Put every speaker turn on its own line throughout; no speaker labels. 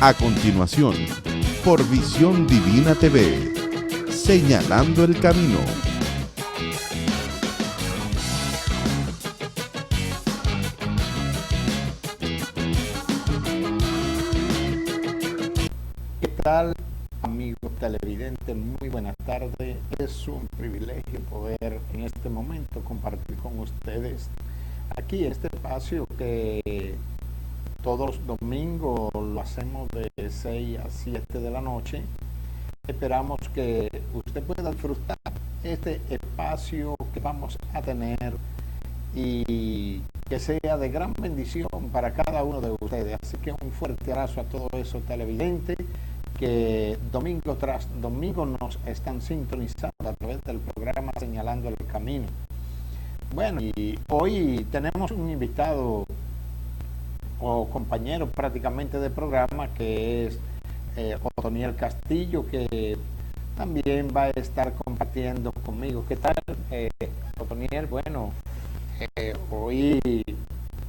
A continuación, por Visión Divina TV, señalando el camino.
¿Qué tal, amigos televidentes? Muy buenas tardes. Es un privilegio poder en este momento compartir con ustedes aquí este espacio que todos los domingos lo hacemos de 6 a 7 de la noche. Esperamos que usted pueda disfrutar este espacio que vamos a tener y que sea de gran bendición para cada uno de ustedes. Así que un fuerte abrazo a todos esos televidentes que domingo tras domingo nos están sintonizando a través del programa Señalando el Camino. Bueno, y hoy tenemos un invitado o compañero prácticamente de programa que es Otoniel Castillo, que también va a estar compartiendo conmigo. ¿Qué tal, Otoniel? Bueno, hoy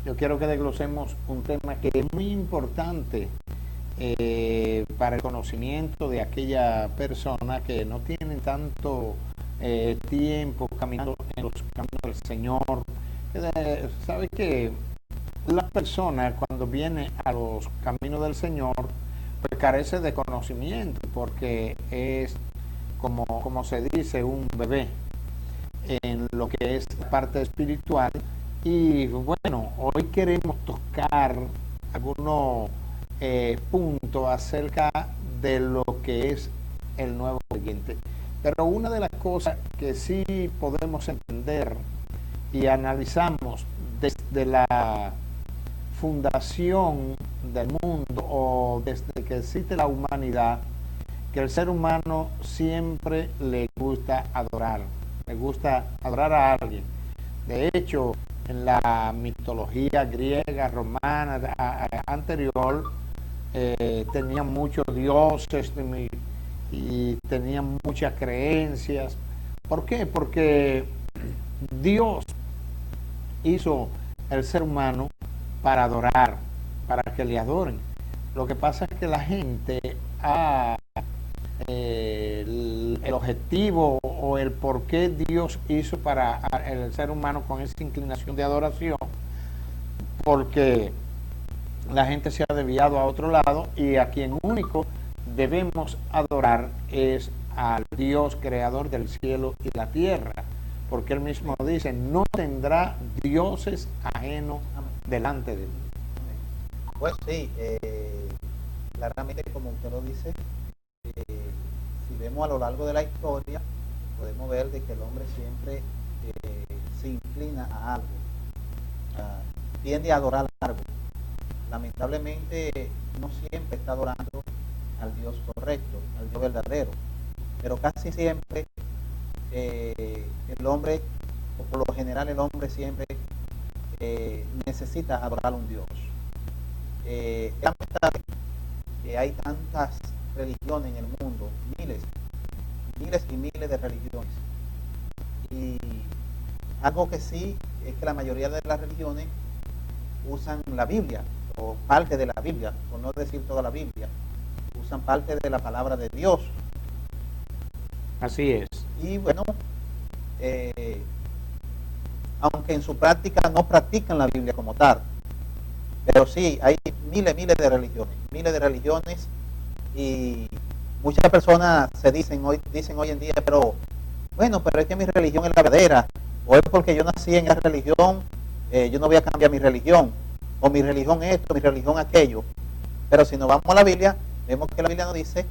yo quiero que desglosemos un tema que es muy importante para el conocimiento de aquella persona que no tienen tanto tiempo caminando en los caminos del Señor. Sabe que la persona cuando viene a los caminos del Señor pues carece de conocimiento, porque es como se dice, un bebé en lo que es la parte espiritual. Y bueno, hoy queremos tocar algunos puntos acerca de lo que es el nuevo creyente. Pero una de las cosas que sí podemos entender y analizamos desde la fundación del mundo o desde que existe la humanidad, que el ser humano siempre le gusta adorar a alguien. De hecho, en la mitología griega, romana, anterior, tenían muchos dioses y tenían muchas creencias. ¿Por qué? Porque Dios hizo el ser humano para adorar, para que le adoren. Lo que pasa es que la gente el objetivo o el por qué Dios hizo para el ser humano con esa inclinación de adoración, porque la gente se ha desviado a otro lado, y a quien único debemos adorar es al Dios creador del cielo y la tierra, porque él mismo dice: no tendrá dioses ajenos delante de él.
Pues sí, claramente, como usted lo dice, si vemos a lo largo de la historia, podemos ver de que el hombre siempre se inclina a algo, tiende a adorar algo. Lamentablemente no siempre está adorando al Dios correcto, al Dios verdadero, pero casi siempre el hombre, o por lo general el hombre siempre necesita adorar a un Dios. Es lamentable que hay tantas religiones en el mundo, miles y miles de religiones, y algo que sí es que la mayoría de las religiones usan la Biblia o parte de la Biblia, por no decir toda la Biblia, usan parte de la palabra de Dios.
Así es.
Y bueno, aunque en su práctica no practican la Biblia como tal, pero sí hay miles de religiones, y muchas personas dicen hoy en día: pero es que mi religión es la verdadera, o es porque yo nací en esa religión, yo no voy a cambiar mi religión, o mi religión esto, mi religión aquello. Pero si nos vamos a la Biblia, vemos que la Biblia nos dice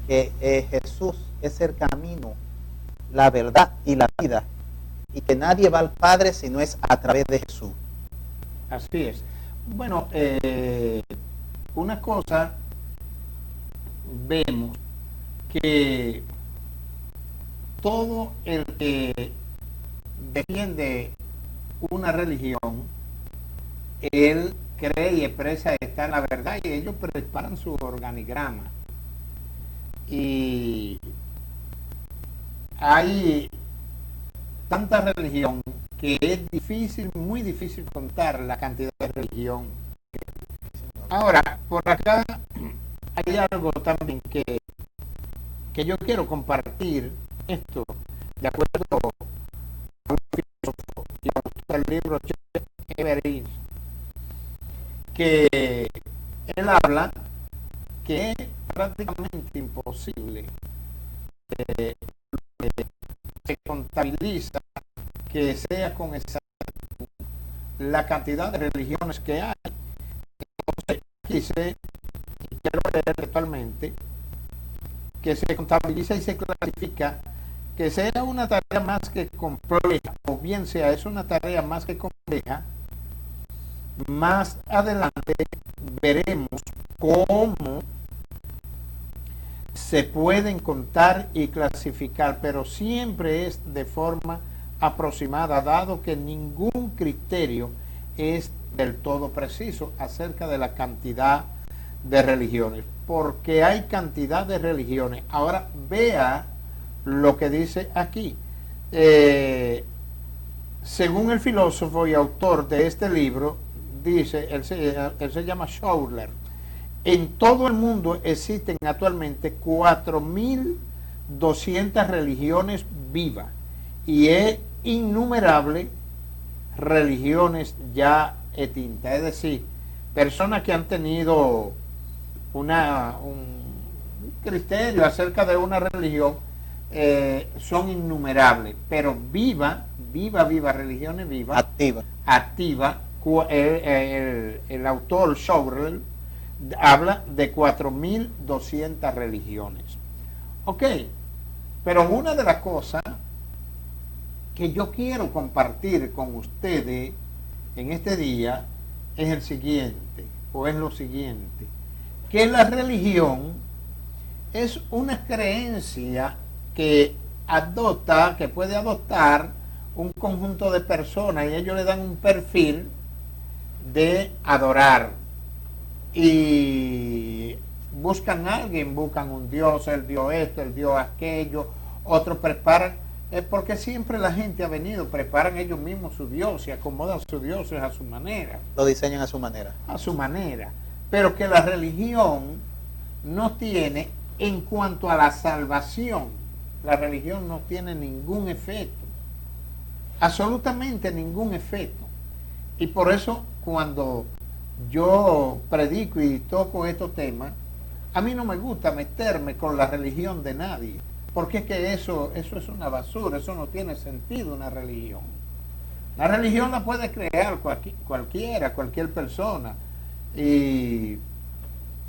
que Jesús es el camino, la verdad y la vida, y que nadie va al Padre si no es a través de Jesús.
Así es. Bueno, una cosa, vemos que todo el que defiende una religión, él cree y expresa esta la verdad, y ellos preparan su organigrama. Y hay tanta religión que es difícil, muy difícil contar la cantidad de religión. Ahora, por acá hay algo también que yo quiero compartir, esto, de acuerdo a un filósofo y autor del libro Everest, que él habla que es prácticamente imposible que se contabiliza que sea con exactitud la cantidad de religiones que hay. Entonces, quise, y quiero leer actualmente, que se contabiliza y se clasifica, que sea una tarea más que compleja, o bien sea es una tarea más que compleja. Más adelante veremos cómo se pueden contar y clasificar, pero siempre es de forma aproximada, dado que ningún criterio es del todo preciso acerca de la cantidad de religiones, porque hay cantidad de religiones. Ahora vea lo que dice aquí. Según el filósofo y autor de este libro, dice, él se llama Schauler, en todo el mundo existen actualmente 4.200 religiones vivas y es innumerable religiones ya extintas, es decir, personas que han tenido un criterio acerca de una religión, son innumerables, pero viva, religiones vivas, activa, el autor Schaurer habla de 4.200 religiones. Ok, pero una de las cosas que yo quiero compartir con ustedes en este día es el siguiente, o es lo siguiente, que la religión es una creencia que puede adoptar un conjunto de personas y ellos le dan un perfil de adorar y buscan a alguien, buscan un dios, el dios esto, el dios aquello, otros preparan, porque siempre la gente ha venido, preparan ellos mismos su dios y acomodan sus dioses a su manera.
Lo diseñan a su manera.
A su manera. Pero que la religión no tiene, en cuanto a la salvación, la religión no tiene ningún efecto. Absolutamente ningún efecto. Y por eso cuando yo predico y toco estos temas, a mí no me gusta meterme con la religión de nadie, porque es que eso es una basura, eso no tiene sentido una religión. La religión la puede crear cualquier persona, y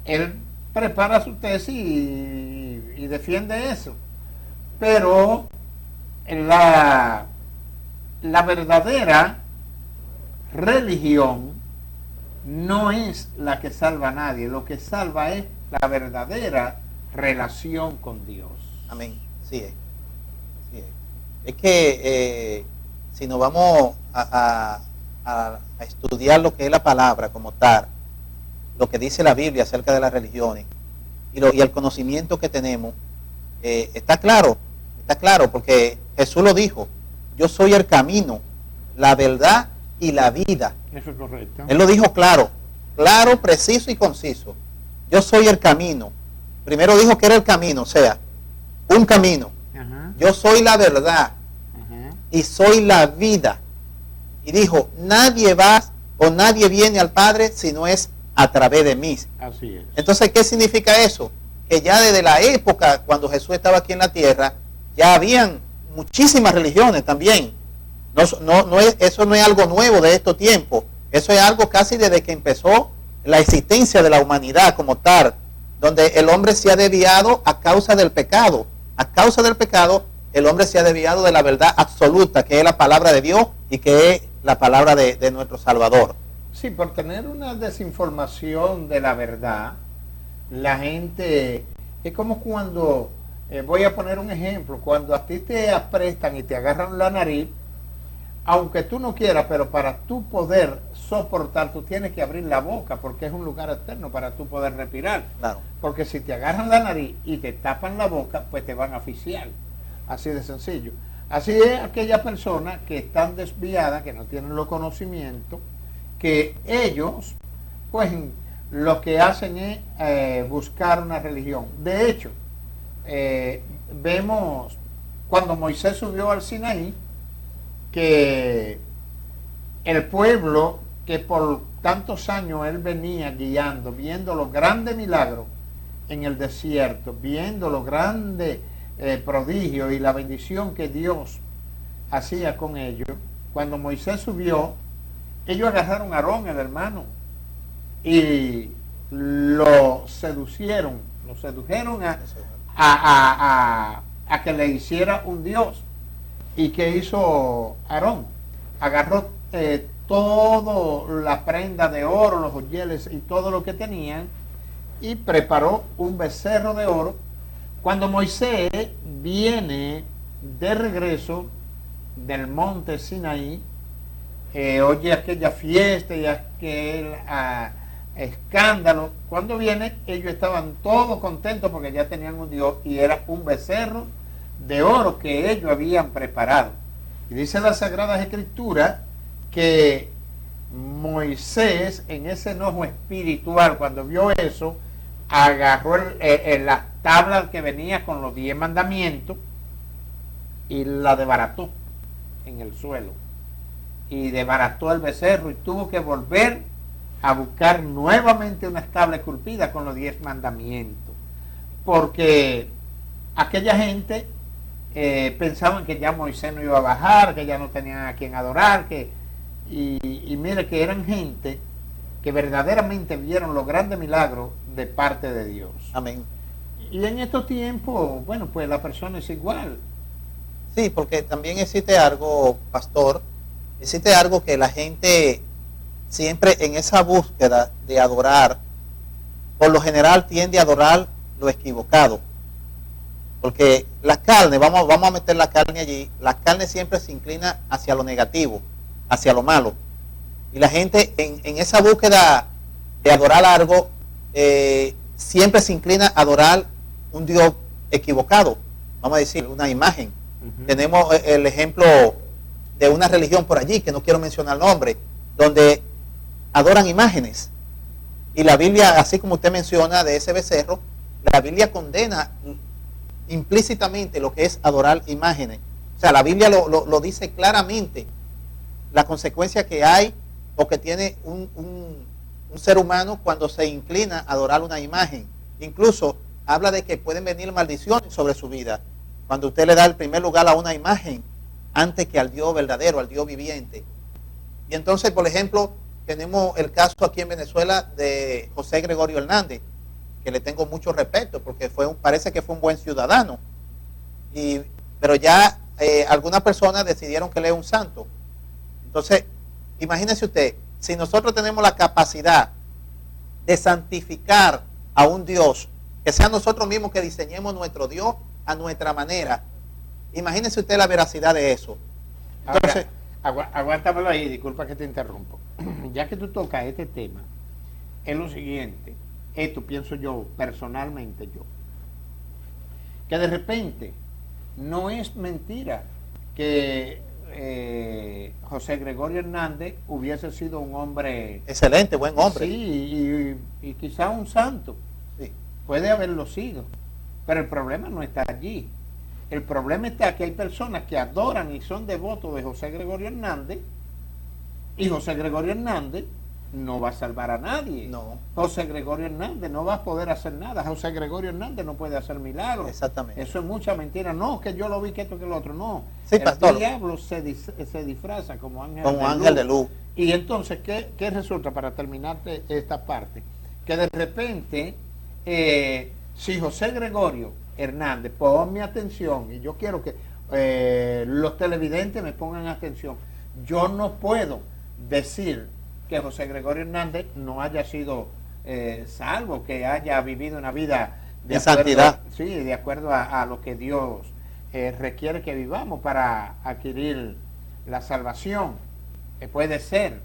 él prepara su tesis y defiende eso, pero la verdadera religión no es la que salva a nadie, lo que salva es la verdadera relación con Dios.
Amén. Sí es. Sí es. Es que si nos vamos a estudiar lo que es la palabra como tal, lo que dice la Biblia acerca de las religiones y el conocimiento que tenemos, está claro, porque Jesús lo dijo: yo soy el camino, la verdad y la vida.
Eso es correcto.
Él lo dijo claro, preciso y conciso. Yo soy el camino. Primero dijo que era el camino, o sea, un camino.
Ajá.
Yo soy la verdad.
Ajá.
Y soy la vida. Y dijo: nadie va o nadie viene al Padre si no es a través de mí.
Así es.
Entonces, ¿qué significa eso? Que ya desde la época cuando Jesús estaba aquí en la tierra, ya habían muchísimas religiones también. Eso no es algo nuevo de estos tiempos. Eso es algo casi desde que empezó la existencia de la humanidad como tal, donde el hombre se ha desviado a causa del pecado. A causa del pecado, el hombre se ha desviado de la verdad absoluta, que es la palabra de Dios y que es la palabra de nuestro Salvador.
Sí, por tener una desinformación de la verdad, la gente, es como cuando, voy a poner un ejemplo, cuando a ti te aprestan y te agarran la nariz, aunque tú no quieras, pero para tú poder soportar, tú tienes que abrir la boca, porque es un lugar externo para tú poder respirar.
Claro.
Porque si te agarran la nariz y te tapan la boca, pues te van a asfixiar. Así de sencillo. Así es aquella persona que están desviada, que no tienen los conocimientos, que ellos, pues, lo que hacen es buscar una religión. De hecho, vemos cuando Moisés subió al Sinaí, que el pueblo que por tantos años él venía guiando, viendo los grandes milagros en el desierto, viendo los grandes prodigios y la bendición que Dios hacía con ellos, cuando Moisés subió, ellos agarraron a Aarón, el hermano, y lo sedujeron a que le hiciera un dios. ¿Y qué hizo Aarón? Agarró toda la prenda de oro, los joyeles y todo lo que tenían, y preparó un becerro de oro. Cuando Moisés viene de regreso del monte Sinaí, oye aquella fiesta y aquel escándalo. Cuando viene, ellos estaban todos contentos porque ya tenían un dios, y era un becerro de oro que ellos habían preparado. Y dice la Sagrada Escritura que Moisés, en ese enojo espiritual, cuando vio eso, agarró la tabla que venía con los 10 mandamientos y la desbarató en el suelo, y desbarató el becerro, y tuvo que volver a buscar nuevamente una tabla esculpida con los 10 mandamientos, porque aquella gente pensaban que ya Moisés no iba a bajar, que ya no tenían a quien adorar, y mire que eran gente que verdaderamente vieron los grandes milagros de parte de Dios.
Amén.
Y en estos tiempos, bueno, pues la persona es igual.
Sí, porque también existe algo, pastor, existe algo que la gente siempre en esa búsqueda de adorar, por lo general tiende a adorar lo equivocado. Porque la carne, vamos a meter la carne allí, la carne siempre se inclina hacia lo negativo, hacia lo malo. Y la gente en esa búsqueda de adorar algo, siempre se inclina a adorar un Dios equivocado. Vamos a decir, una imagen. Tenemos el ejemplo de una religión por allí, que no quiero mencionar el nombre, donde adoran imágenes. Y la Biblia, así como usted menciona de ese becerro, la Biblia condena implícitamente lo que es adorar imágenes. O sea, la Biblia lo dice claramente, la consecuencia que hay o que tiene un ser humano cuando se inclina a adorar una imagen. Incluso habla de que pueden venir maldiciones sobre su vida cuando usted le da el primer lugar a una imagen antes que al Dios verdadero, al Dios viviente. Y entonces, por ejemplo, tenemos el caso aquí en Venezuela de José Gregorio Hernández, que le tengo mucho respeto porque parece que fue un buen ciudadano, pero ya algunas personas decidieron que él es un santo. Entonces, imagínese usted, si nosotros tenemos la capacidad de santificar a un Dios, que sea nosotros mismos que diseñemos nuestro Dios a nuestra manera, imagínese usted la veracidad de eso. Entonces,
aguántamelo ahí, disculpa que te interrumpo. Ya que tú tocas este tema, es lo siguiente, esto pienso yo, personalmente yo, que de repente no es mentira que José Gregorio Hernández hubiese sido un hombre
excelente, buen hombre.
Sí, y quizá un santo.
Sí.
Puede haberlo sido, pero el problema no está allí. El problema está que hay personas que adoran y son devotos de José Gregorio Hernández, y José Gregorio Hernández no va a salvar a nadie.
No.
José Gregorio Hernández no va a poder hacer nada. José Gregorio Hernández no puede hacer milagros.
Exactamente.
Eso es mucha mentira. No, que yo lo vi, que esto, que lo otro. No.
Sí, pastor.
El diablo se disfraza como
ángel de luz.
Y entonces, ¿qué resulta, para terminar esta parte? Que de repente, si José Gregorio Hernández, ponme atención, y yo quiero que los televidentes me pongan atención, yo no puedo decir que José Gregorio Hernández no haya sido salvo, que haya vivido una vida
de santidad.
Sí, de acuerdo a lo que Dios requiere que vivamos para adquirir la salvación. Puede ser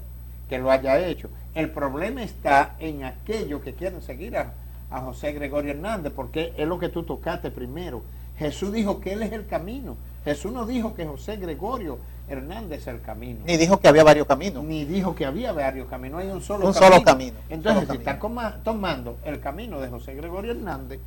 que lo haya hecho. El problema está en aquellos que quieren seguir a José Gregorio Hernández, porque es lo que tú tocaste primero. Jesús dijo que Él es el camino. Jesús no dijo que José Gregorio Hernández el camino.
Ni dijo que había varios caminos.
Ni dijo que había varios caminos, hay un solo
camino.
Entonces,
solo
si están tomando el camino de José Gregorio Hernández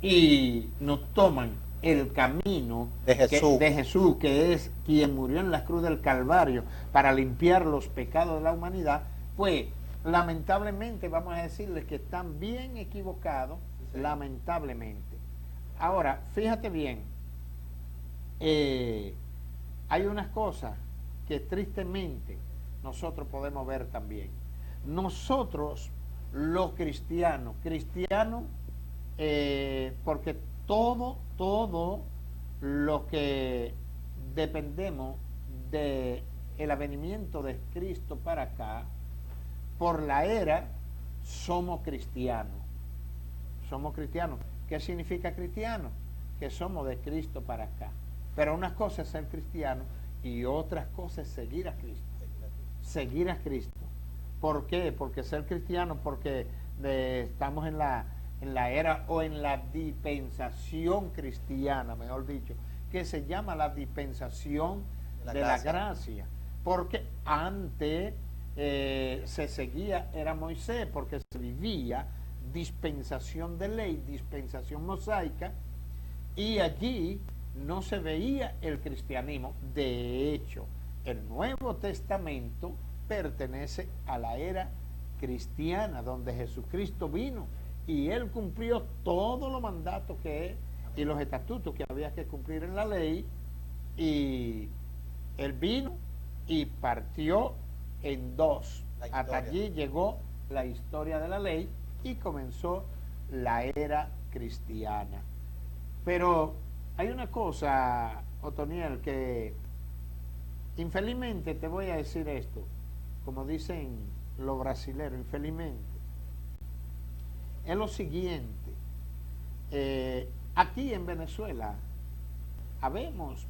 y nos toman el camino de Jesús, que es quien murió en la cruz del Calvario para limpiar los pecados de la humanidad, pues lamentablemente vamos a decirles que están bien equivocados, sí. Lamentablemente. Ahora, fíjate bien, hay unas cosas que tristemente nosotros podemos ver también. Nosotros, los cristianos, porque todo lo que dependemos del avenimiento de Cristo para acá, por la era, somos cristianos. Somos cristianos. ¿Qué significa cristiano? Que somos de Cristo para acá. Pero una cosa es ser cristiano y otras cosas es seguir a Cristo. Seguir a Cristo. ¿Por qué? Porque ser cristiano, porque estamos en la era o en la dispensación cristiana, mejor dicho, que se llama la dispensación de la gracia. Porque antes se seguía, era Moisés, porque se vivía dispensación de ley, dispensación mosaica, y allí no se veía el cristianismo. De hecho, el Nuevo Testamento pertenece a la era cristiana, donde Jesucristo vino y él cumplió todos los mandatos y los estatutos que había que cumplir en la ley, y él vino y partió en dos. Hasta allí llegó la historia de la ley y comenzó la era cristiana. Pero hay una cosa, Otoniel, que infelizmente te voy a decir esto, como dicen los brasileros, infelizmente, es lo siguiente. Aquí en Venezuela habemos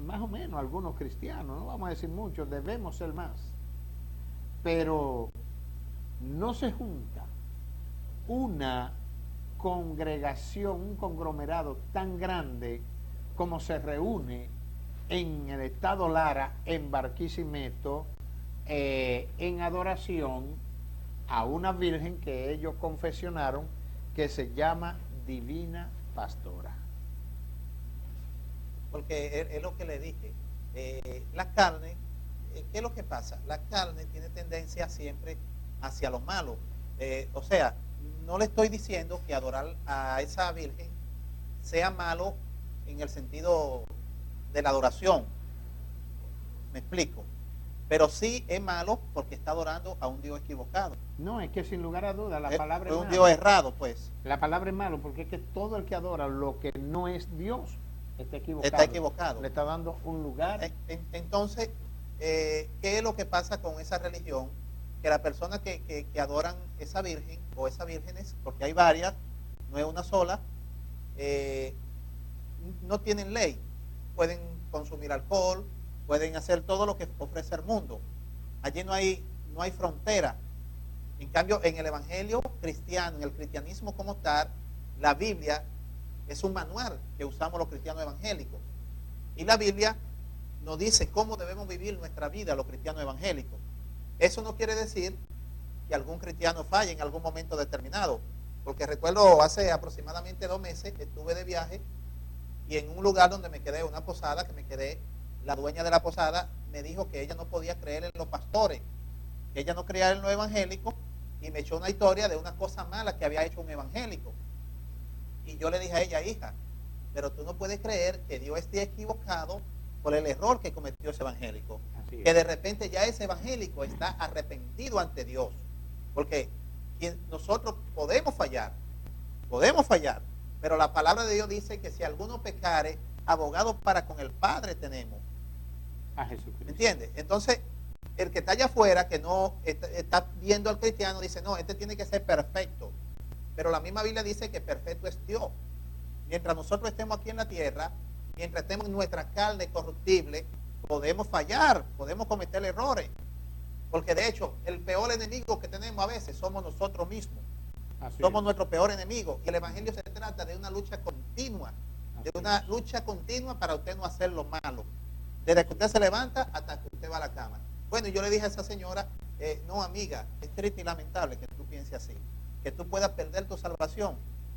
más o menos algunos cristianos, no vamos a decir muchos, debemos ser más, pero no se junta una congregación, un conglomerado tan grande como se reúne en el estado Lara, en Barquisimeto, en adoración a una virgen que ellos confesionaron, que se llama Divina Pastora.
Porque es lo que le dije, la carne, ¿qué es lo que pasa? La carne tiene tendencia siempre hacia lo malo. O sea, no le estoy diciendo que adorar a esa virgen sea malo en el sentido de la adoración, me explico, pero sí es malo porque está adorando a un Dios equivocado.
No, es que sin lugar a dudas la palabra es
un Dios errado, pues.
La palabra es malo porque es que todo el que adora lo que no es Dios está equivocado.
Está equivocado.
Le está dando un lugar.
Entonces, ¿qué es lo que pasa con esa religión? Que las personas que adoran esa virgen o esas vírgenes, porque hay varias, no es una sola, no tienen ley. Pueden consumir alcohol, pueden hacer todo lo que ofrece el mundo. Allí no hay frontera. En cambio, en el evangelio cristiano, en el cristianismo como tal, la Biblia es un manual que usamos los cristianos evangélicos. Y la Biblia nos dice cómo debemos vivir nuestra vida los cristianos evangélicos. Eso no quiere decir que algún cristiano falle en algún momento determinado. Porque recuerdo hace aproximadamente 2 meses que estuve de viaje y en un lugar donde me quedé, una posada, la dueña de la posada me dijo que ella no podía creer en los pastores, que ella no creía en los evangélicos, y me echó una historia de una cosa mala que había hecho un evangélico. Y yo le dije a ella, hija, pero tú no puedes creer que Dios esté equivocado por el error que cometió ese evangélico. Que de repente ya ese evangélico está arrepentido ante Dios. Porque nosotros podemos fallar, pero la palabra de Dios dice que si alguno pecare, abogado para con el Padre tenemos.
A Jesucristo.
¿Me entiendes? Entonces, el que está allá afuera, que no está viendo al cristiano, dice, no, este tiene que ser perfecto. Pero la misma Biblia dice que perfecto es Dios. Mientras nosotros estemos aquí en la tierra, mientras estemos en nuestra carne corruptible, podemos fallar, podemos cometer errores. Porque de hecho, el peor enemigo que tenemos a veces somos nosotros mismos. Somos nuestro peor enemigo. Y el evangelio se trata de una lucha continua. Lucha continua para usted no hacer lo malo. Desde que usted se levanta hasta que usted va a la cama. Bueno, yo le dije a esa señora, no amiga, es triste y lamentable que tú pienses así, que tú puedas perder tu salvación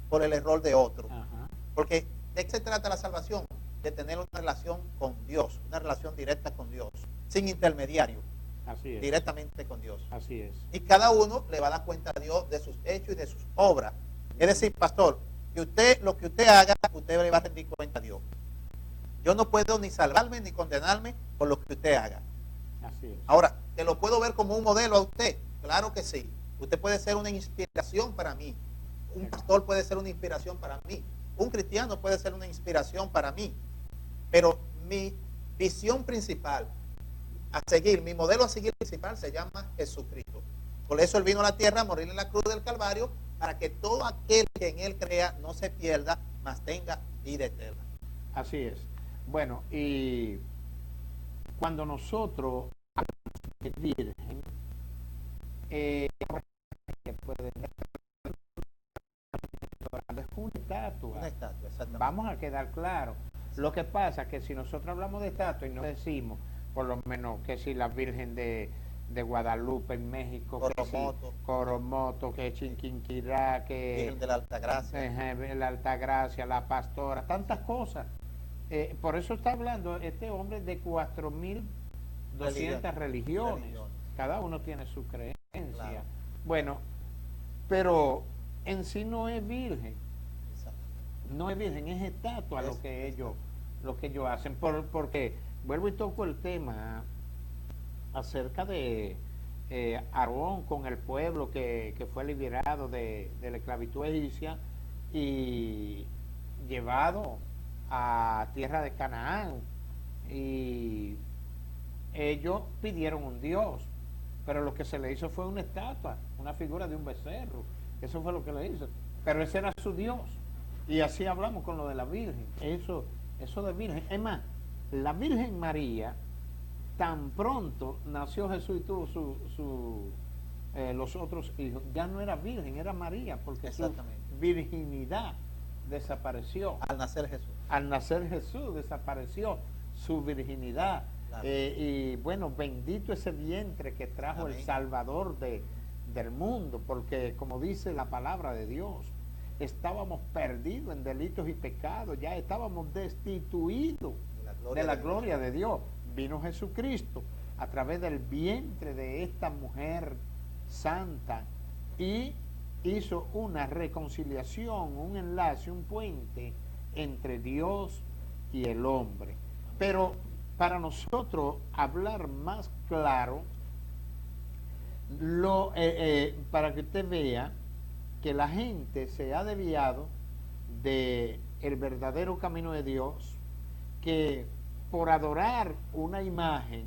por el error de otro.
Ajá.
Porque ¿de qué se trata la salvación? De tener una relación con Dios, una relación directa con Dios, sin intermediario,
Así es.
directamente con Dios.
Así es.
Y cada uno le va a dar cuenta a Dios de sus hechos y de sus obras. Es decir, pastor, que usted, lo que usted haga, usted le va a rendir cuenta a Dios. Yo no puedo ni salvarme ni condenarme por lo que usted haga.
Así es.
Ahora, ¿te lo puedo ver como un modelo a usted? Claro que sí. Usted puede ser una inspiración para mí. Un pastor puede ser una inspiración para mí. Un cristiano puede ser una inspiración para mí. Pero mi visión principal a seguir, mi modelo a seguir principal se llama Jesucristo. Por eso Él vino a la tierra a morir en la cruz del Calvario, para que todo aquel que en Él crea no se pierda, mas tenga vida eterna.
Así es. Bueno, y cuando nosotros hablamos de virgen, que puede es una estatua.
Una estatua, exactamente.
Vamos a quedar claro. Lo que pasa es que si nosotros hablamos de estatua y no decimos, por lo menos, que si la Virgen de Guadalupe en México,
Coromoto,
que si Coromoto, que Chinquinquirá, que
Virgen de la Altagracia,
la Altagracia, la Pastora, tantas cosas. Por eso está hablando este hombre de 4.200 religiones. Cada uno tiene su creencia.
Claro.
Bueno, pero en sí no es virgen.
Exacto.
No es virgen, es estatua lo que ellos hacen. Porque vuelvo y toco el tema acerca de Aarón con el pueblo que fue liberado de la esclavitud egipcia y llevado a tierra de Canaán, y ellos pidieron un Dios, pero lo que se le hizo fue una estatua, una figura de un becerro. Eso fue lo que le hizo, pero ese era su Dios. Y así hablamos con lo de la Virgen, eso de Virgen. Es más, la Virgen María, tan pronto nació Jesús y tuvo los otros hijos, ya no era virgen, era María, porque su virginidad desapareció.
Al nacer Jesús.
Al nacer Jesús desapareció su virginidad.
Claro.
Y bueno, bendito ese vientre que trajo
Amén.
El Salvador del mundo, porque como dice la palabra de Dios, estábamos perdidos en delitos y pecados, ya estábamos destituidos de la gloria de Dios. Vino Jesucristo a través del vientre de esta mujer santa y hizo una reconciliación, un enlace, un puente entre Dios y el hombre. Pero para nosotros hablar más claro, para que usted vea que la gente se ha desviado del verdadero camino de Dios, que por adorar una imagen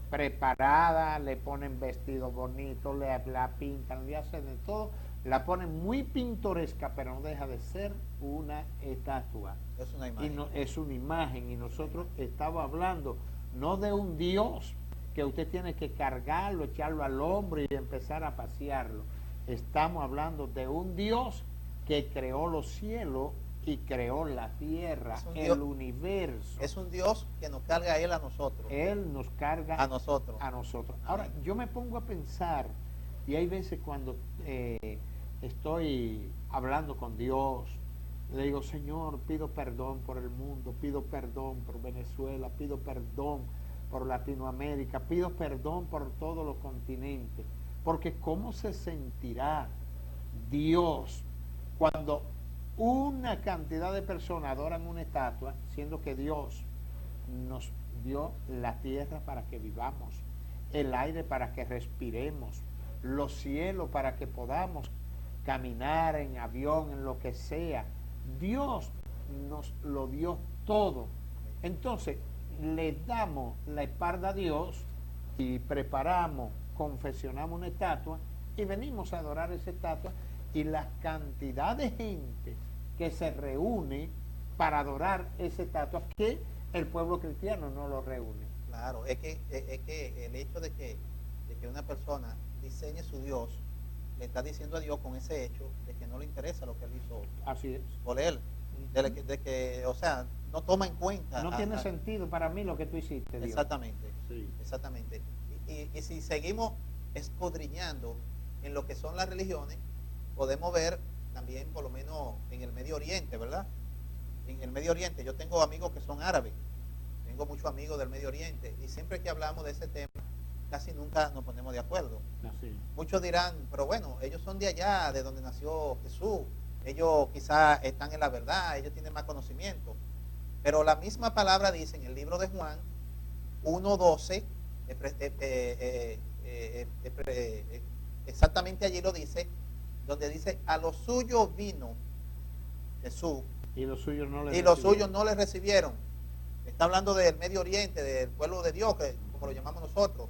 preparada, le ponen vestidos bonitos, la pintan, le hacen de todo, la ponen muy pintoresca, pero no deja de ser una estatua.
Es una imagen.
Y no, es una imagen, y nosotros estamos hablando no de un Dios que usted tiene que cargarlo, echarlo al hombro y empezar a pasearlo. Estamos hablando de un Dios que creó los cielos y creó la tierra, el universo.
Es un Dios que nos carga a Él a nosotros.
Él nos carga
a nosotros.
Ahora, yo me pongo a pensar, y hay veces cuando estoy hablando con Dios, le digo, Señor, pido perdón por el mundo, pido perdón por Venezuela, pido perdón por Latinoamérica, pido perdón por todos los continentes, porque ¿cómo se sentirá Dios cuando una cantidad de personas adoran una estatua, siendo que Dios nos dio la tierra para que vivamos, el aire para que respiremos, los cielos para que podamos caminar en avión, en lo que sea? Dios nos lo dio todo. Entonces, le damos la espalda a Dios y preparamos, confeccionamos una estatua y venimos a adorar esa estatua, y la cantidad de gente que se reúne para adorar esa estatua, que el pueblo cristiano no lo reúne.
Claro, es que el hecho de que una persona diseñe su Dios, le está diciendo a Dios con ese hecho de que no le interesa lo que Él hizo.
Así es.
Por Él. De que, o sea, no toma en cuenta.
No tiene sentido para mí lo que tú hiciste, Dios.
Exactamente,
sí.
Exactamente. Y si seguimos escudriñando en lo que son las religiones, podemos ver también, por lo menos en el Medio Oriente, ¿verdad? En el Medio Oriente, yo tengo amigos que son árabes, tengo muchos amigos del Medio Oriente, y siempre que hablamos de ese tema, casi nunca nos ponemos de acuerdo.
Así.
Muchos dirán, pero bueno, ellos son de allá, de donde nació Jesús, ellos quizás están en la verdad, ellos tienen más conocimiento. Pero la misma palabra dice en el libro de Juan 1:12, exactamente allí lo dice, donde dice, a los suyos vino Jesús,
y los suyos
no le recibieron. Está hablando del Medio Oriente, del pueblo de Dios, que, como lo llamamos nosotros.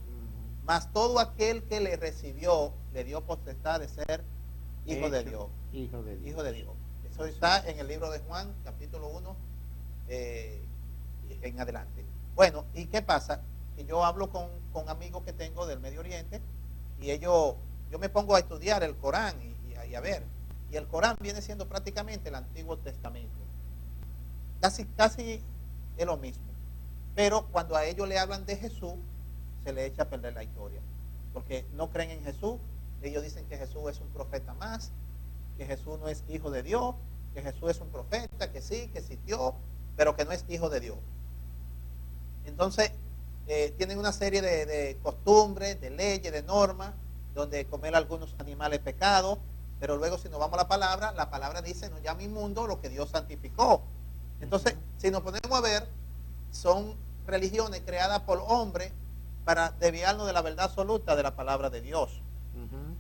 Mas todo aquel que le recibió, le dio potestad de ser hijo de Dios.
Hijo de Dios.
Eso está en el libro de Juan, capítulo 1, en adelante. Bueno, ¿y qué pasa? Que yo hablo con amigos que tengo del Medio Oriente, y yo me pongo a estudiar el Corán y a ver. Y el Corán viene siendo prácticamente el Antiguo Testamento. Casi es lo mismo. Pero cuando a ellos le hablan de Jesús, se le echa a perder la historia. Porque no creen en Jesús. Ellos dicen que Jesús es un profeta más, que Jesús no es hijo de Dios, que Jesús es un profeta, que sí, que existió, pero que no es hijo de Dios. Entonces, tienen una serie de costumbres, de leyes, de normas, donde comer algunos animales pecados, pero luego si nos vamos a la palabra dice, no llame inmundo lo que Dios santificó. Entonces, si nos ponemos a ver, son religiones creadas por hombres para desviarnos de la verdad absoluta de la palabra de Dios.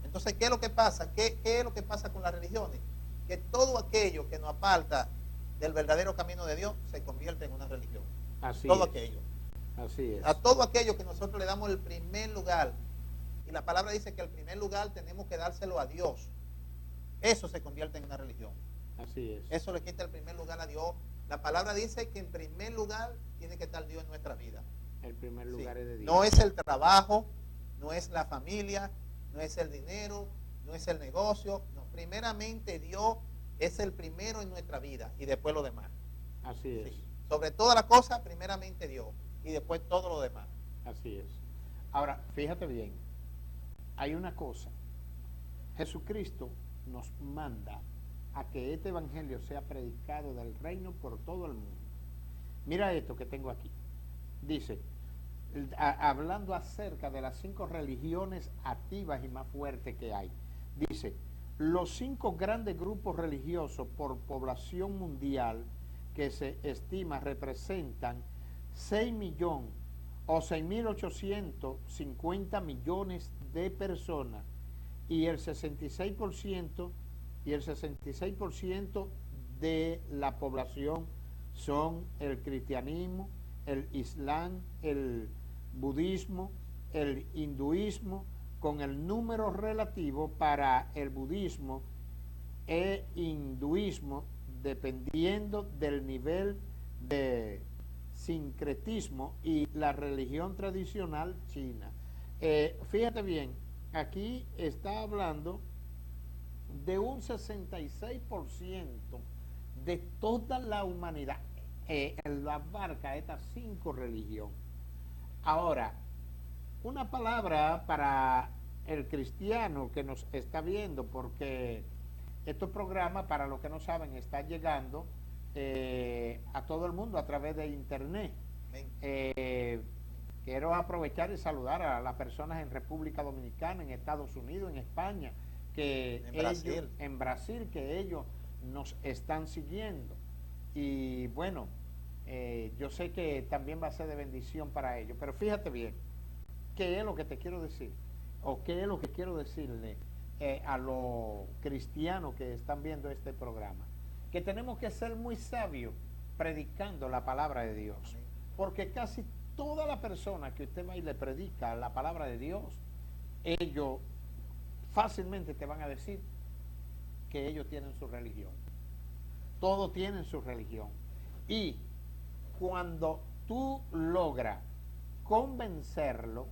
Entonces, ¿qué es lo que pasa? ¿Qué es lo que pasa con las religiones? Que todo aquello que nos aparta del verdadero camino de Dios se convierte en una religión.
Así
todo
es.
aquello.
Así es.
A todo aquello que nosotros le damos el primer lugar. Y la palabra dice que el primer lugar tenemos que dárselo a Dios. Eso se convierte en una religión.
Así es.
Eso le quita el primer lugar a Dios. La palabra dice que en primer lugar tiene que estar Dios en nuestra vida.
El primer lugar es de Dios.
No es el trabajo, no es la familia, no es el dinero, no es el negocio. No, primeramente Dios es el primero en nuestra vida y después lo demás.
Así es.
Sí. Sobre todas las cosas, primeramente Dios y después todo lo demás.
Así es. Ahora, fíjate bien, hay una cosa. Jesucristo nos manda a que este evangelio sea predicado del reino por todo el mundo. Mira esto que tengo aquí. Dice, hablando acerca de las 5 religiones activas y más fuertes que hay. Dice, los 5 grandes grupos religiosos por población mundial que se estima representan 6 millones o 6.850 millones de personas, y el 66% de la población son el cristianismo, el islam, el budismo, el hinduismo, con el número relativo para el budismo e hinduismo dependiendo del nivel de sincretismo y la religión tradicional china. Fíjate bien, aquí está hablando de un 66% de toda la humanidad, la abarca estas 5 religiones. Ahora, una palabra para el cristiano que nos está viendo, porque estos programas, para los que no saben, están llegando a todo el mundo a través de internet. Quiero aprovechar y saludar a las personas en República Dominicana, en Estados Unidos, en España, que en Brasil, que ellos nos están siguiendo. Y bueno, yo sé que también va a ser de bendición para ellos, pero fíjate bien, ¿qué es lo que te quiero decir? ¿O qué es lo que quiero decirle a los cristianos que están viendo este programa? Que tenemos que ser muy sabios predicando la palabra de Dios, porque casi toda la persona que usted va y le predica la palabra de Dios, ellos fácilmente te van a decir que ellos tienen su religión. Todos tienen su religión. Y cuando tú logras convencerlo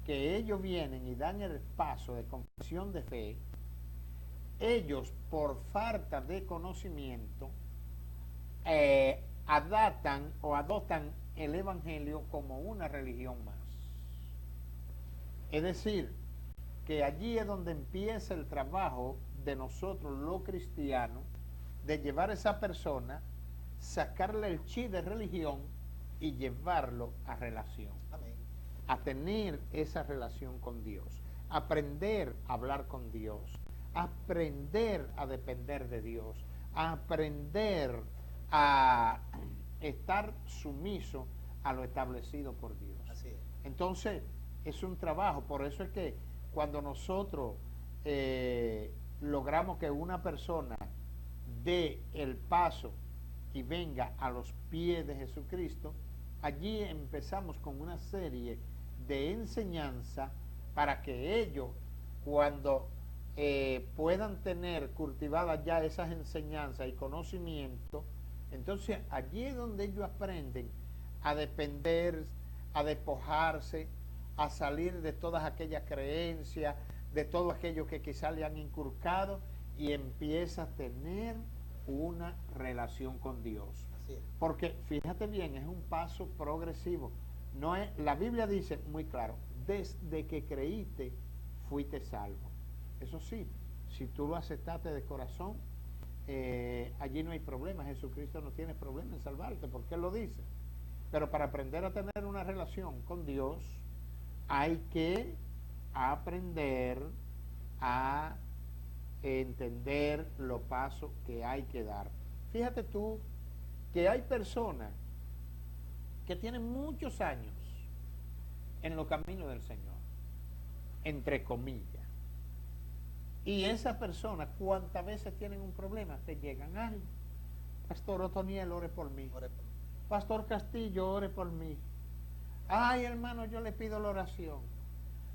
que ellos vienen y dan el paso de confesión de fe, ellos por falta de conocimiento adaptan o adoptan el evangelio como una religión más. Es decir, que allí es donde empieza el trabajo de nosotros los cristianos, de llevar a esa persona, sacarle el chi de religión y llevarlo a relación.
Amén.
A tener esa relación con Dios, aprender a hablar con Dios, aprender a depender de Dios, aprender a estar sumiso a lo establecido por Dios.
Así es.
Entonces, es un trabajo, por eso es que cuando nosotros logramos que una persona dé el paso y venga a los pies de Jesucristo, allí empezamos con una serie de enseñanza para que ellos, cuando puedan tener cultivadas ya esas enseñanzas y conocimiento, entonces allí es donde ellos aprenden a depender, a despojarse, a salir de todas aquellas creencias, de todo aquello que quizás le han inculcado, y empieza a tener una relación con Dios.
Así es.
Porque fíjate bien, es un paso progresivo. No es, la Biblia dice muy claro, desde que creíste, fuiste salvo. Eso sí, si tú lo aceptaste de corazón, allí no hay problema. Jesucristo no tiene problema en salvarte, porque Él lo dice. Pero para aprender a tener una relación con Dios, hay que aprender a entender los pasos que hay que dar. Fíjate tú que hay personas que tienen muchos años en los caminos del Señor, entre comillas. Y esas personas, cuantas veces tienen un problema, te llegan, ay, Pastor Otoniel, ore por mí.
Ore por mí.
Pastor Castillo, ore por mí. Ay, hermano, yo le pido la oración.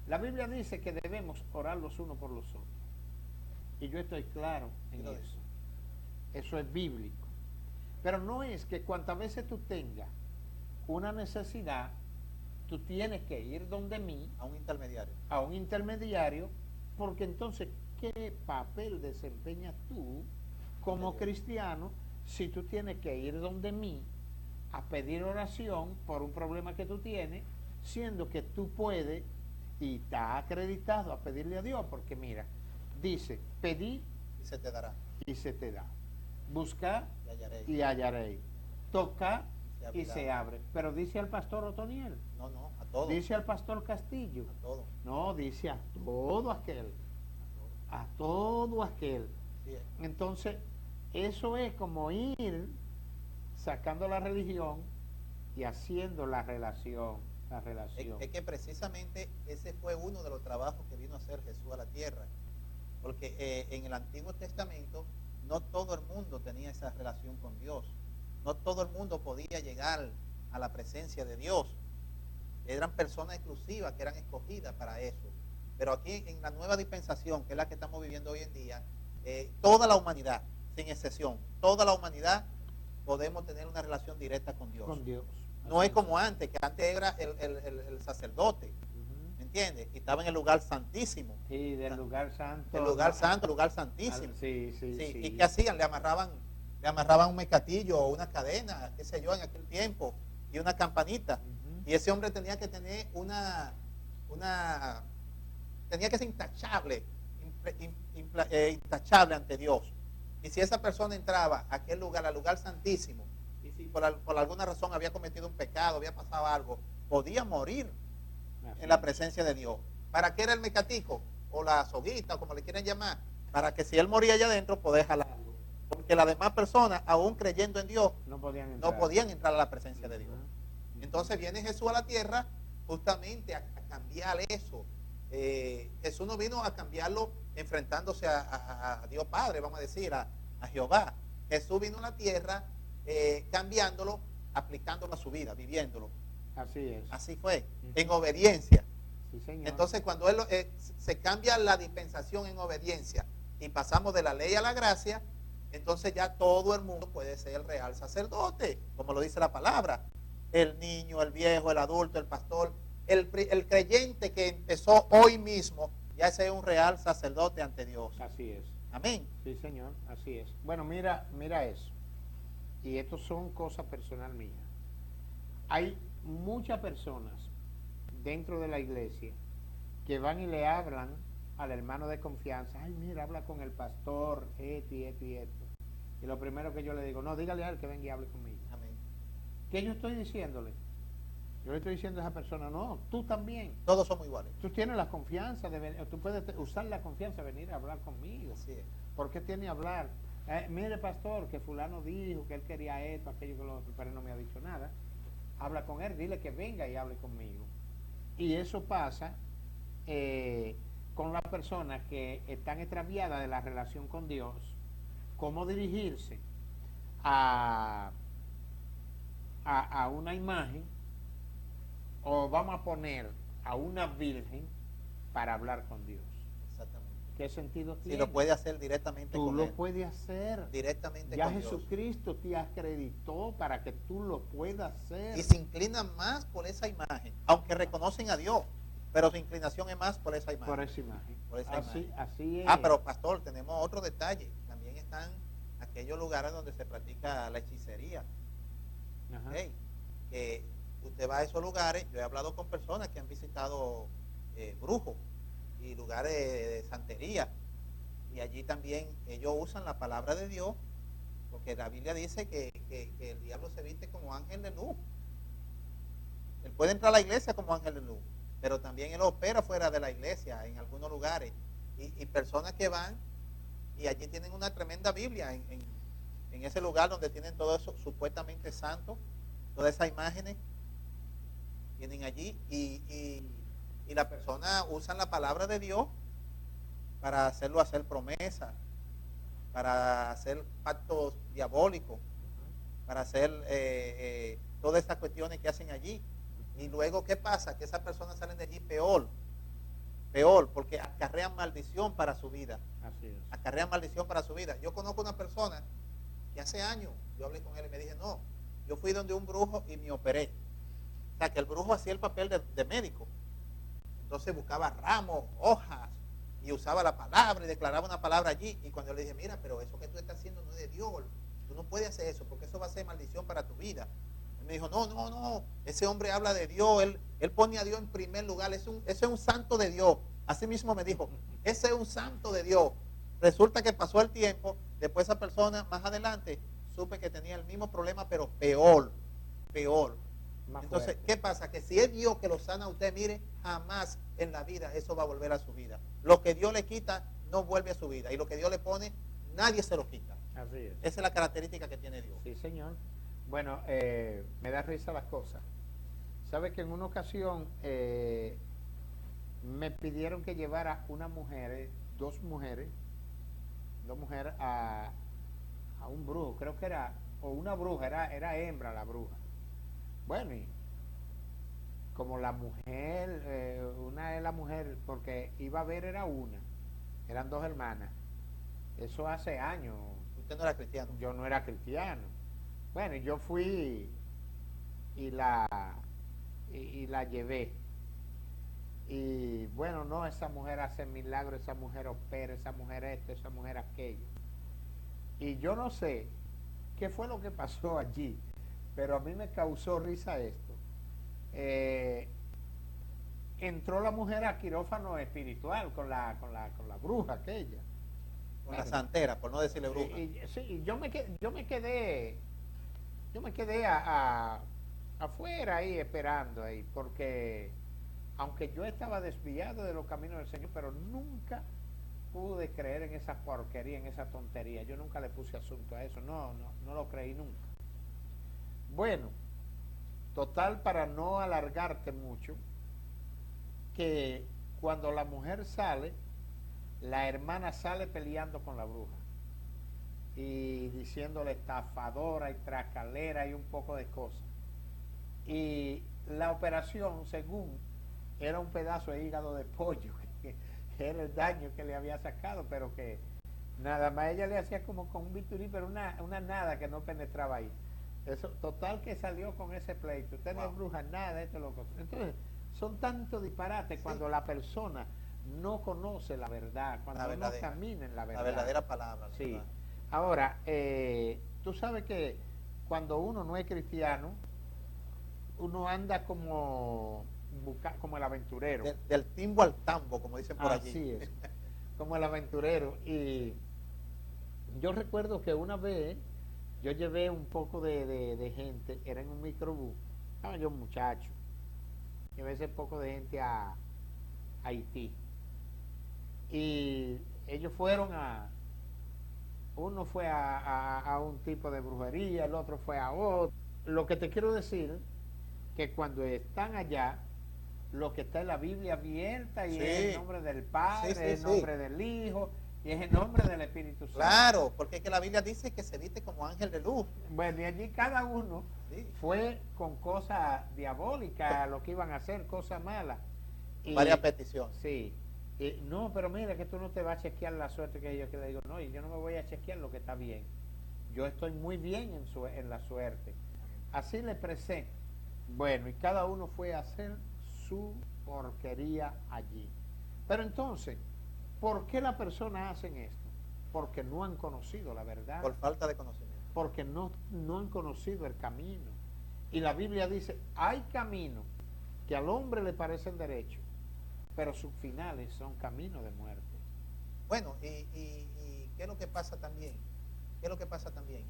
La Biblia dice que debemos orar los unos por los otros. Y yo estoy claro en eso. Eso es bíblico. Pero no es que cuantas veces tú tengas una necesidad, tú tienes que ir donde mí,
A un intermediario.
a un intermediario, porque entonces, ¿qué papel desempeñas tú como cristiano si tú tienes que ir donde mí a pedir oración por un problema que tú tienes, siendo que tú puedes y estás acreditado a pedirle a Dios? Porque mira, dice, pedid
Y se te dará.
y se te da, buscad
Y hallaréis.
y hallaréis, tocad
Se
y
abrirá.
se abre. Pero dice al pastor Otoniel,
No, no, a todo.
dice al pastor Castillo,
A todo.
no, dice a todo aquel, a todo aquel.
Así es.
Entonces, eso es como ir sacando la religión y haciendo la relación.
Es que precisamente ese fue uno de los trabajos que vino a hacer Jesús a la tierra. Porque en el Antiguo Testamento no todo el mundo tenía esa relación con Dios. No todo el mundo podía llegar a la presencia de Dios. Eran personas exclusivas que eran escogidas para eso. Pero aquí en la nueva dispensación, que es la que estamos viviendo hoy en día, toda la humanidad, sin excepción, toda la humanidad podemos tener una relación directa con Dios.
Con Dios.
No es como antes, que antes era el sacerdote, ¿me entiendes? Y estaba en el lugar santísimo.
Sí, del lugar santo.
El lugar santo, el lugar santísimo.
Sí.
¿Y qué hacían? Le amarraban un mecatillo o una cadena, qué sé yo, en aquel tiempo, y una campanita. Y ese hombre tenía que tener tenía que ser intachable, intachable ante Dios. Y si esa persona entraba a aquel lugar, al lugar santísimo, y si por alguna razón había cometido un pecado, había pasado algo, podía morir en la presencia de Dios. ¿Para qué era el mecatico? O la soguita, como le quieren llamar. Para que si él moría allá adentro, poder jalarlo. Porque las demás personas, aún creyendo en Dios,
no podían
entrar a la presencia de Dios. Entonces viene Jesús a la tierra justamente a cambiar eso. Jesús no vino a cambiarlo enfrentándose a Dios Padre, vamos a decir, a Jehová. Jesús vino a la tierra cambiándolo, aplicándolo a su vida, viviéndolo.
Así es.
Así fue, en obediencia.
Sí, señor.
Entonces cuando se cambia la dispensación en obediencia y pasamos de la ley a la gracia, entonces ya todo el mundo puede ser el real sacerdote, como lo dice la palabra. El niño, el viejo, el adulto, el pastor, el creyente que empezó hoy mismo, ya ese es un real sacerdote ante Dios.
Así es.
Amén.
Sí, señor, así es. Bueno, mira eso. y esto son cosas personal mías, hay muchas personas dentro de la iglesia que van y le hablan al hermano de confianza, ay mira, habla con el pastor, esto y esto y esto. Y lo primero que yo le digo, no, dígale a él que venga y hable conmigo.
Amén.
¿Qué yo estoy diciéndole? Yo le estoy diciendo a esa persona, no, tú también.
Todos somos iguales.
Tú tienes la confianza, tú puedes usar la confianza de venir a hablar conmigo.
Así es.
¿Por qué tiene que hablar? Mire, pastor, que fulano dijo que él quería esto, aquello, que lo otro, pero no me ha dicho nada. Habla con él, dile que venga y hable conmigo. Y eso pasa con las personas que están extraviadas de la relación con Dios, cómo dirigirse a una imagen, o vamos a poner a una virgen para hablar con Dios.
Exactamente.
¿Qué sentido tiene?
Si lo puede hacer directamente
tú
con
lo
él.
puedes hacer.
Directamente
ya
con
Jesucristo
Dios.
te acreditó para que tú lo puedas hacer.
Y se inclinan más por esa imagen, aunque reconocen a Dios, pero su inclinación es más por esa imagen.
Por esa imagen.
Por esa imagen.
Así es.
Pero pastor, tenemos otro detalle. También están aquellos lugares donde se practica la hechicería.
Ajá.
¿Okay? Que usted va a esos lugares. Yo he hablado con personas que han visitado brujos y lugares de santería, y allí también ellos usan la palabra de Dios, porque la Biblia dice que el diablo se viste como ángel de luz. Él puede entrar a la iglesia como ángel de luz, pero también él opera fuera de la iglesia en algunos lugares, y personas que van y allí tienen una tremenda Biblia en ese lugar donde tienen todo eso supuestamente santo, todas esas imágenes vienen allí, y la persona usa la palabra de Dios para hacer promesas, para hacer pactos diabólicos, para hacer todas estas cuestiones que hacen allí. Y luego, ¿qué pasa? Que esas personas salen de allí peor, porque acarrean maldición para su vida.
Así es.
Acarrean maldición para su vida. Yo conozco una persona que hace años, yo hablé con él y me dije, no, yo fui donde un brujo y me operé. O sea, que el brujo hacía el papel de médico. Entonces buscaba ramos, hojas, y usaba la palabra y declaraba una palabra allí. Y cuando yo le dije, mira, pero eso que tú estás haciendo no es de Dios, tú no puedes hacer eso porque eso va a ser maldición para tu vida. Él me dijo, no, ese hombre habla de Dios, él pone a Dios en primer lugar, ese es un santo de Dios. Así mismo me dijo, ese es un santo de Dios. Resulta que pasó el tiempo, después esa persona más adelante supe que tenía el mismo problema, pero peor. Entonces, ¿qué pasa? Que si es Dios que lo sana a usted, mire, jamás en la vida eso va a volver a su vida. Lo que Dios le quita no vuelve a su vida, y lo que Dios le pone, nadie se lo quita.
Así es.
Esa es la característica que tiene Dios.
Sí, señor. Bueno, me da risa las cosas. ¿Sabe que en una ocasión me pidieron que llevara dos mujeres a un brujo? Creo que era, o una bruja, era hembra la bruja. Bueno, y como la mujer, una es la mujer, porque iba a ver, eran dos hermanas. Eso hace años.
Usted no era cristiano.
Yo no era cristiano. Bueno, yo fui y la llevé. Y bueno, no, esa mujer hace milagros, esa mujer opera, esa mujer esto, esa mujer aquello. Y yo no sé qué fue lo que pasó allí, pero a mí me causó risa esto. Entró la mujer a quirófano espiritual con la bruja aquella.
Con la santera, por no decirle bruja.
Sí, yo me quedé afuera ahí esperando ahí, porque aunque yo estaba desviado de los caminos del Señor, pero nunca pude creer en esa porquería, en esa tontería. Yo nunca le puse asunto a eso, no lo creí nunca. Bueno, total, para no alargarte mucho, que cuando la mujer sale, la hermana sale peleando con la bruja y diciéndole estafadora y tracalera y un poco de cosas. Y la operación, según, era un pedazo de hígado de pollo, que era el daño que le había sacado, pero que nada más ella le hacía como con un bisturí, pero una nada que no penetraba ahí. Eso, total, que salió con ese pleito. Usted no es bruja, nada, esto es loco. Entonces, son tantos disparates cuando la persona no conoce la verdad, cuando no camina en la verdad.
La verdadera palabra.
Sí. Ahora, tú sabes que cuando uno no es cristiano, uno anda como el aventurero.
Del timbo al tambo, como dicen por allí.
Así es, como el aventurero. Y yo recuerdo que una vez yo llevé un poco de gente, era en un microbús, estaba yo muchacho, llevé ese poco de gente a Haití. Y ellos fueron uno fue a un tipo de brujería, el otro fue a otro. Lo que te quiero decir, que cuando están allá, lo que está en la Biblia abierta y
Sí.
es el nombre del Padre,
Sí, sí,
es el
sí.
nombre del Hijo y es el nombre del Espíritu Santo.
Claro, porque es que la Biblia dice que se viste como ángel de luz.
Bueno, y allí cada uno
Sí.
fue con cosas diabólicas, lo que iban a hacer, cosas malas. Y,
Varias peticiones.
Sí. Y, no, pero mira que tú no te vas a chequear la suerte que yo que le digo, no, y yo no me voy a chequear lo que está bien. Yo estoy muy bien en la suerte. Así le expresé. Bueno, y cada uno fue a hacer su porquería allí. Pero entonces, ¿por qué las personas hacen esto? Porque no han conocido la verdad.
Por falta de conocimiento.
Porque no han conocido el camino. Y la Biblia dice, hay caminos que al hombre le parecen derechos, pero sus finales son caminos de muerte.
Bueno, y ¿qué es lo que pasa también? ¿Qué es lo que pasa también?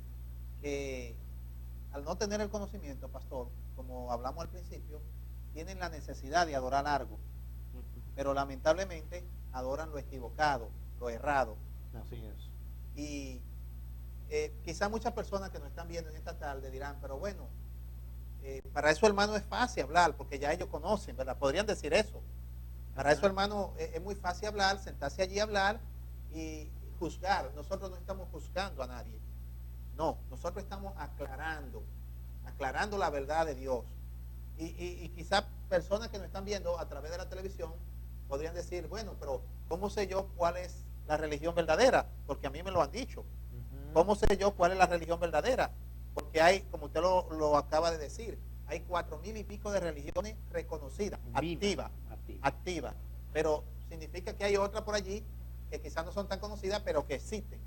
Que al no tener el conocimiento, pastor, como hablamos al principio, tienen la necesidad de adorar algo, pero lamentablemente adoran lo equivocado, lo errado.
Así es.
Y quizás muchas personas que nos están viendo en esta tarde dirán, pero bueno, para eso, hermano, es fácil hablar, porque ya ellos conocen, ¿verdad? Podrían decir eso. Para eso, hermano, es muy fácil hablar, sentarse allí a hablar y juzgar. Nosotros no estamos juzgando a nadie. No, nosotros estamos aclarando la verdad de Dios. Y quizás personas que nos están viendo a través de la televisión podrían decir, bueno, pero ¿cómo sé yo cuál es la religión verdadera? Porque a mí me lo han dicho. ¿Cómo sé yo cuál es la religión verdadera? Porque hay, como usted lo acaba de decir, hay 4,000 y pico de religiones reconocidas, activas. Pero significa que hay otra por allí que quizás no son tan conocidas, pero que existen.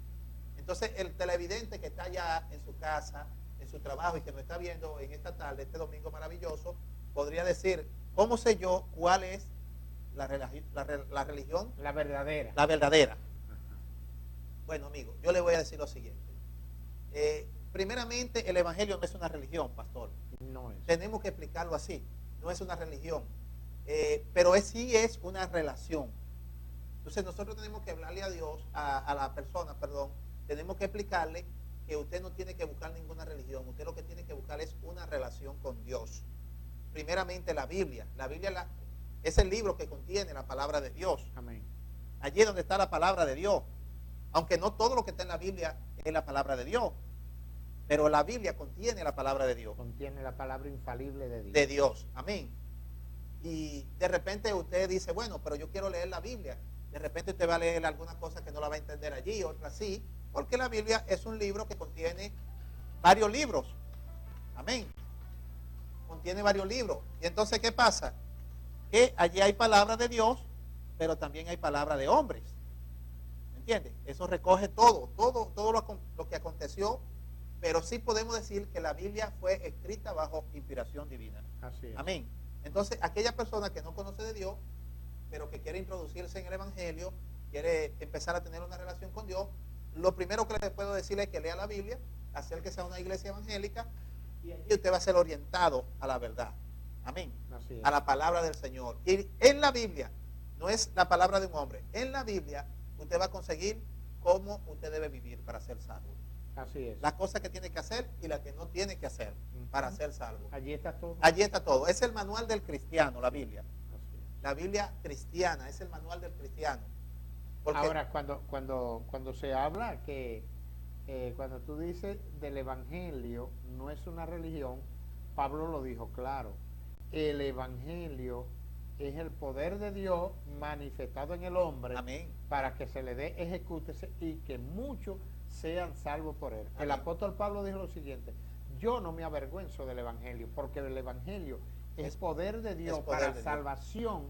Entonces, el televidente que está allá en su casa, en su trabajo y que nos está viendo en esta tarde, este domingo maravilloso, podría decir, ¿cómo sé yo cuál es la religión?
La verdadera.
La verdadera. Bueno, amigo, yo le voy a decir lo siguiente. Primeramente, el evangelio no es una religión, pastor.
No es.
Tenemos que explicarlo así. No es una religión. Pero sí es una relación. Entonces nosotros tenemos que hablarle a Dios, a la persona, perdón, tenemos que explicarle que usted no tiene que buscar ninguna religión. Usted lo que tiene que buscar es una relación con Dios. Primeramente la Biblia. La Biblia es el libro que contiene la palabra de Dios.
Amén.
Allí es donde está la palabra de Dios. Aunque no todo lo que está en la Biblia es la palabra de Dios. Pero la Biblia contiene la palabra de Dios.
Contiene la palabra infalible de Dios.
De Dios. Amén. Y de repente usted dice, bueno, pero yo quiero leer la Biblia. De repente usted va a leer alguna cosa que no la va a entender allí, otra sí. Porque la Biblia es un libro que contiene varios libros. Amén. Contiene varios libros. Y entonces, ¿qué pasa? Que allí hay palabra de Dios, pero también hay palabra de hombres. ¿Entiendes? Eso recoge todo lo que aconteció, pero sí podemos decir que la Biblia fue escrita bajo inspiración divina.
Así es.
Amén. Entonces, aquella persona que no conoce de Dios, pero que quiere introducirse en el Evangelio, quiere empezar a tener una relación con Dios, lo primero que le puedo decir es que lea la Biblia, acérquese a una iglesia evangélica y allí usted va a ser orientado a la verdad. Amén.
Así es.
A la palabra del Señor. Y en la Biblia, no es la palabra de un hombre, en la Biblia usted va a conseguir cómo usted debe vivir para ser salvo.
Así es.
Las cosas que tiene que hacer y las que no tiene que hacer para ser salvo.
Allí está todo.
Allí está todo. Es el manual del cristiano, la Biblia.
Así es.
La Biblia cristiana es el manual del cristiano. Porque
ahora, cuando se habla que cuando tú dices del evangelio no es una religión, Pablo lo dijo claro. El evangelio es el poder de Dios manifestado en el hombre.
Amén.
Para que se le dé, ejecútese y que muchos sean salvos por él.
Amén.
El apóstol Pablo dijo lo siguiente: yo no me avergüenzo del evangelio, porque el evangelio es poder de Dios para salvación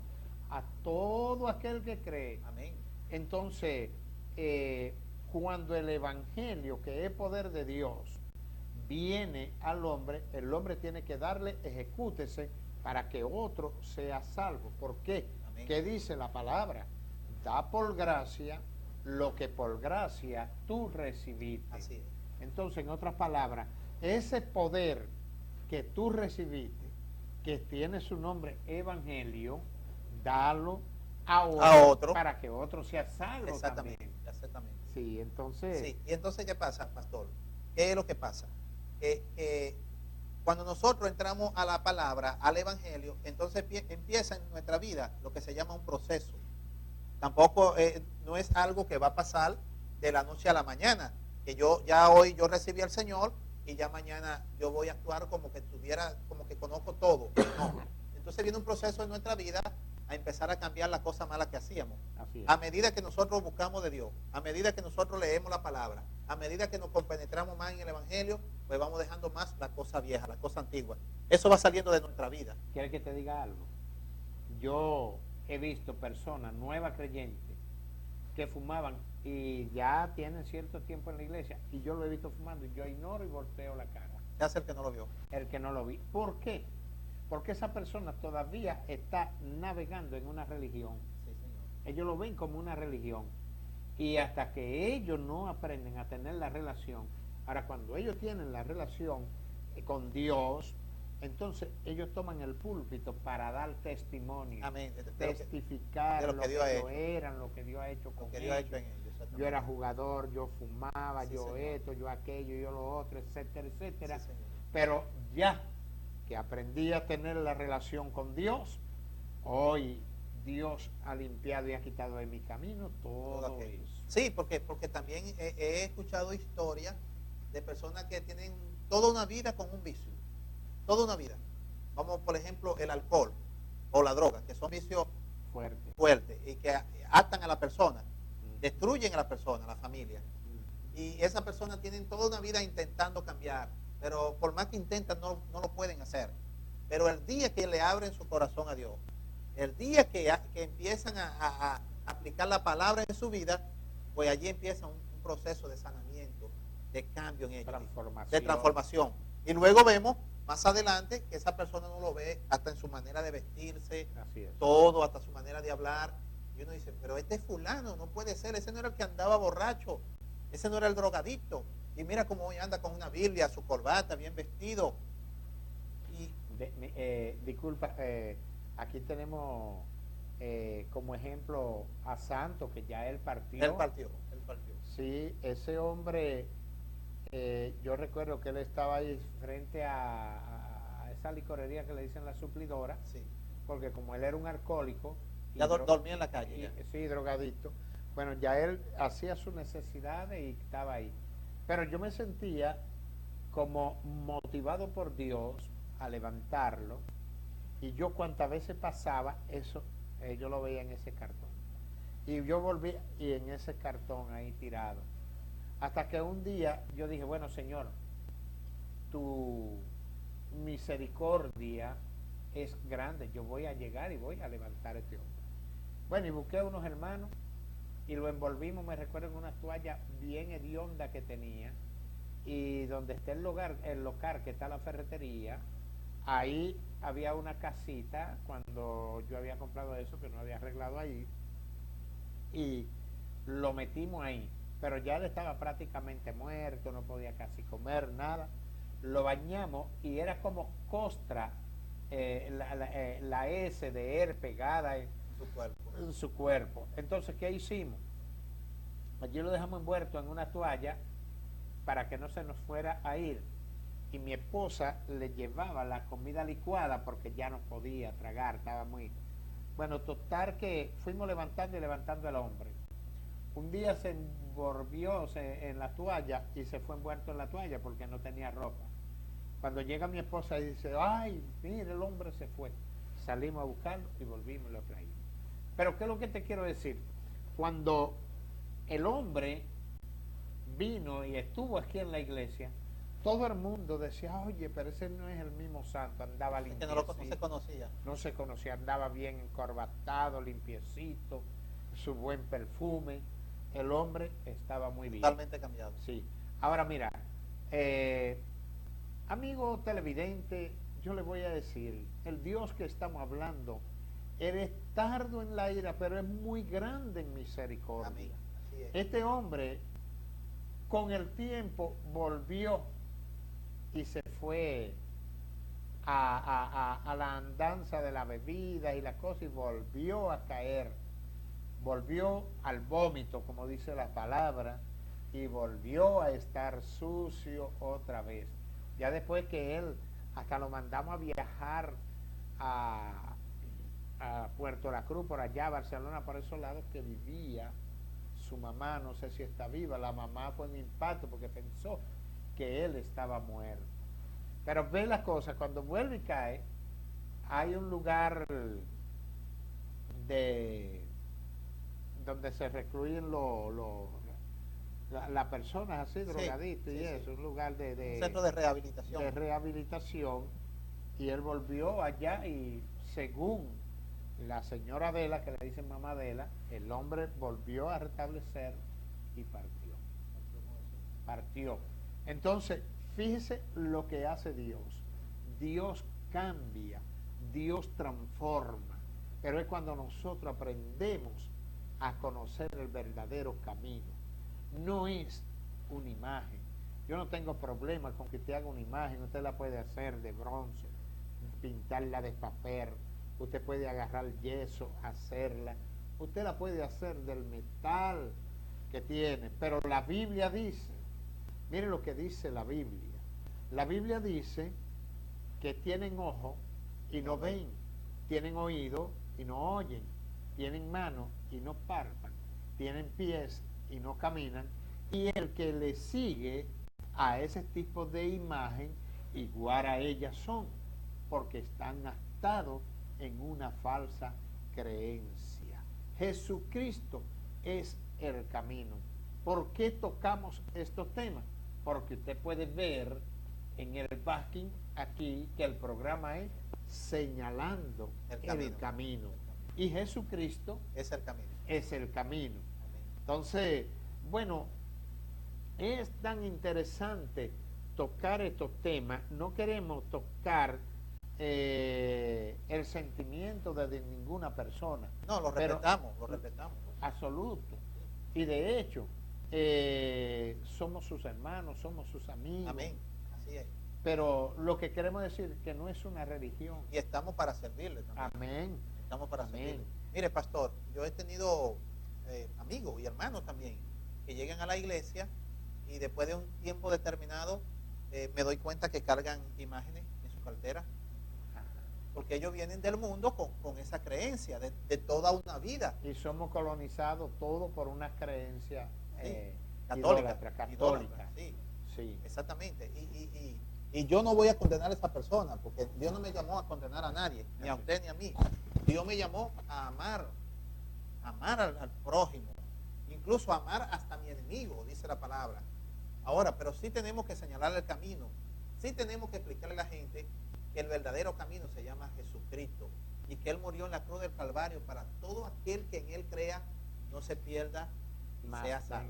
a todo aquel que cree.
Amén.
Entonces, cuando el evangelio, que es poder de Dios, viene al hombre, el hombre tiene que darle, ejecútese para que otro sea salvo. ¿Por qué?
Amén.
¿Qué dice la palabra? Da por gracia lo que por gracia tú recibiste.
Así es.
Entonces, en otras palabras, ese poder que tú recibiste, que tiene su nombre evangelio, dalo a otro para que otro sea salvo.
Exactamente,
también.
exactamente.
Sí, entonces...
Sí, y entonces, ¿qué pasa, pastor? ¿Qué es lo que pasa? Cuando nosotros entramos a la palabra, al evangelio, entonces empieza en nuestra vida lo que se llama un proceso. Tampoco no es algo que va a pasar de la noche a la mañana, que hoy yo recibí al Señor y ya mañana yo voy a actuar como que como que conozco todo. No. Entonces viene un proceso en nuestra vida a empezar a cambiar las cosas malas que hacíamos. A medida que nosotros buscamos de Dios, a medida que nosotros leemos la palabra, a medida que nos compenetramos más en el evangelio, pues vamos dejando más la cosa vieja, la cosa antigua. Eso va saliendo de nuestra vida.
¿Quieres que te diga algo? Yo he visto personas nuevas creyentes que fumaban y ya tienen cierto tiempo en la iglesia y yo lo he visto fumando y yo ignoro y volteo la cara.
¿Qué hace el que no lo vio?
El que no lo vi. ¿Por qué? Porque esa persona todavía está navegando en una religión.
Sí, señor.
Ellos lo ven como una religión. Y hasta que ellos no aprenden a tener la relación, ahora cuando ellos tienen la relación con Dios, entonces ellos toman el púlpito para dar testimonio.
Amén.
Testificar
de lo que Dios ha hecho.
Eran, lo que Dios ha hecho con
lo que Dios ha hecho
ellos.
en ellos.
Yo era jugador, yo fumaba,
Sí,
yo
señor.
esto, yo aquello, yo lo otro, etcétera, etcétera.
Sí, señor.
Pero ya que aprendí a tener la relación con Dios, hoy Dios ha limpiado y ha quitado de mi camino todo eso.
Sí, porque también he escuchado historias de personas que tienen toda una vida con un vicio. Toda una vida. Vamos, por ejemplo, el alcohol o la droga, que son vicios fuertes y que atan a la persona, destruyen a la persona, a la familia. Y esas personas tienen toda una vida intentando cambiar, pero por más que intentan no lo pueden hacer. Pero el día que le abren su corazón a Dios, el día que empiezan a aplicar la palabra en su vida, pues allí empieza un proceso de sanamiento, de cambio en ellos, de transformación. Y luego vemos más adelante que esa persona no lo ve hasta en su manera de vestirse, todo, hasta su manera de hablar. Y uno dice, pero este es fulano, no puede ser, ese no era el que andaba borracho, ese no era el drogadicto. Y mira cómo hoy anda con una Biblia, su corbata, bien vestido. Y
disculpa, aquí tenemos como ejemplo a Santo, que ya él partió.
Él partió.
Sí, ese hombre, yo recuerdo que él estaba ahí frente a esa licorería que le dicen la suplidora,
sí.
Porque como él era un alcohólico,
ya dormía en la calle.
Sí, drogadicto. Bueno, ya él hacía sus necesidades y estaba ahí. Pero yo me sentía como motivado por Dios a levantarlo, y yo cuantas veces pasaba eso, yo lo veía en ese cartón. Y yo volví y en ese cartón ahí tirado. Hasta que un día yo dije, bueno, Señor, tu misericordia es grande, yo voy a llegar y voy a levantar a este hombre. Bueno, y busqué a unos hermanos y lo envolvimos, me recuerdo, en una toalla bien hedionda que tenía, y donde está el local que está la ferretería, ahí había una casita cuando yo había comprado eso, que no había arreglado ahí, y lo metimos ahí, pero ya él estaba prácticamente muerto, no podía casi comer nada. Lo bañamos y era como costra, la S de él pegada en su cuerpo. Entonces, ¿qué hicimos? Allí lo dejamos envuelto en una toalla para que no se nos fuera a ir, y mi esposa le llevaba la comida licuada porque ya no podía tragar, estaba muy... Bueno, total que fuimos levantando y levantando al hombre. Un día se envolvió en la toalla y se fue envuelto en la toalla porque no tenía ropa. Cuando llega mi esposa y dice, ay, mire, el hombre se fue. Salimos a buscarlo y volvimos y lo traímos. Pero ¿qué es lo que te quiero decir? Cuando el hombre vino y estuvo aquí en la iglesia, todo el mundo decía, oye, pero ese no es el mismo Santo, andaba limpiecito.
No se conocía.
No se conocía, andaba bien encorbatado, limpiecito, su buen perfume. El hombre estaba muy bien.
Totalmente cambiado.
Sí. Ahora mira, Amigo televidente, yo le voy a decir, el Dios que estamos hablando, Él es tardo en la ira, pero es muy grande en misericordia.
Amén. Así es.
Este hombre, con el tiempo, volvió y se fue a la andanza de la bebida y la cosa, y volvió a caer, volvió al vómito, como dice la palabra, y volvió a estar sucio otra vez. Ya después que él, hasta lo mandamos a viajar a Puerto La Cruz, por allá, Barcelona, por esos lados, que vivía su mamá, no sé si está viva. La mamá fue un impacto porque pensó que él estaba muerto. Pero ve la cosa, cuando vuelve y cae, hay un lugar donde se recluyen las personas así, drogadictas y eso, un lugar
un centro de rehabilitación.
De rehabilitación, y él volvió allá y según la señora Adela, que le dicen mamá Adela, el hombre volvió a restablecer y partió. Entonces, fíjese lo que hace Dios. Dios cambia, Dios transforma, pero es cuando nosotros aprendemos a conocer el verdadero camino. No es una imagen. Yo no tengo problema con que te haga una imagen. Usted la puede hacer de bronce, pintarla de papel, usted puede agarrar yeso, hacerla, usted la puede hacer del metal que tiene, pero la Biblia dice, mire lo que dice la Biblia. La Biblia dice que tienen ojo y no ven, tienen oído y no oyen, tienen manos y no palpan, tienen pies y no caminan, y el que le sigue a ese tipo de imagen, igual a ellas son, porque están atados en una falsa creencia. Jesucristo es el camino. ¿Por qué tocamos estos temas? Porque usted puede ver en el backing aquí que el programa es señalando el camino. Y Jesucristo
es el camino.
Es el camino. Entonces, bueno, es tan interesante tocar estos temas. No queremos tocar el sentimiento de ninguna persona.
No, lo respetamos.
Absoluto. Y de hecho, somos sus hermanos, somos sus amigos.
Amén. Así es.
Pero lo que queremos decir es que no es una religión.
Y estamos para servirle también.
Amén.
Estamos para servirle. Mire, pastor, yo he tenido amigos y hermanos también que llegan a la iglesia y después de un tiempo determinado me doy cuenta que cargan imágenes en su cartera, porque ellos vienen del mundo con esa creencia de toda una vida.
Y somos colonizados todos por una creencia
católica. Sí, exactamente. Y yo no voy a condenar a esa persona, porque Dios no me llamó a condenar a nadie, ni a usted ni a mí. Dios me llamó a amar al prójimo, incluso a amar hasta a mi enemigo, dice la palabra. Ahora, pero sí tenemos que señalar el camino, sí tenemos que explicarle a la gente que el verdadero camino se llama Jesucristo y que Él murió en la cruz del Calvario para todo aquel que en Él crea, no se pierda y sea salvo.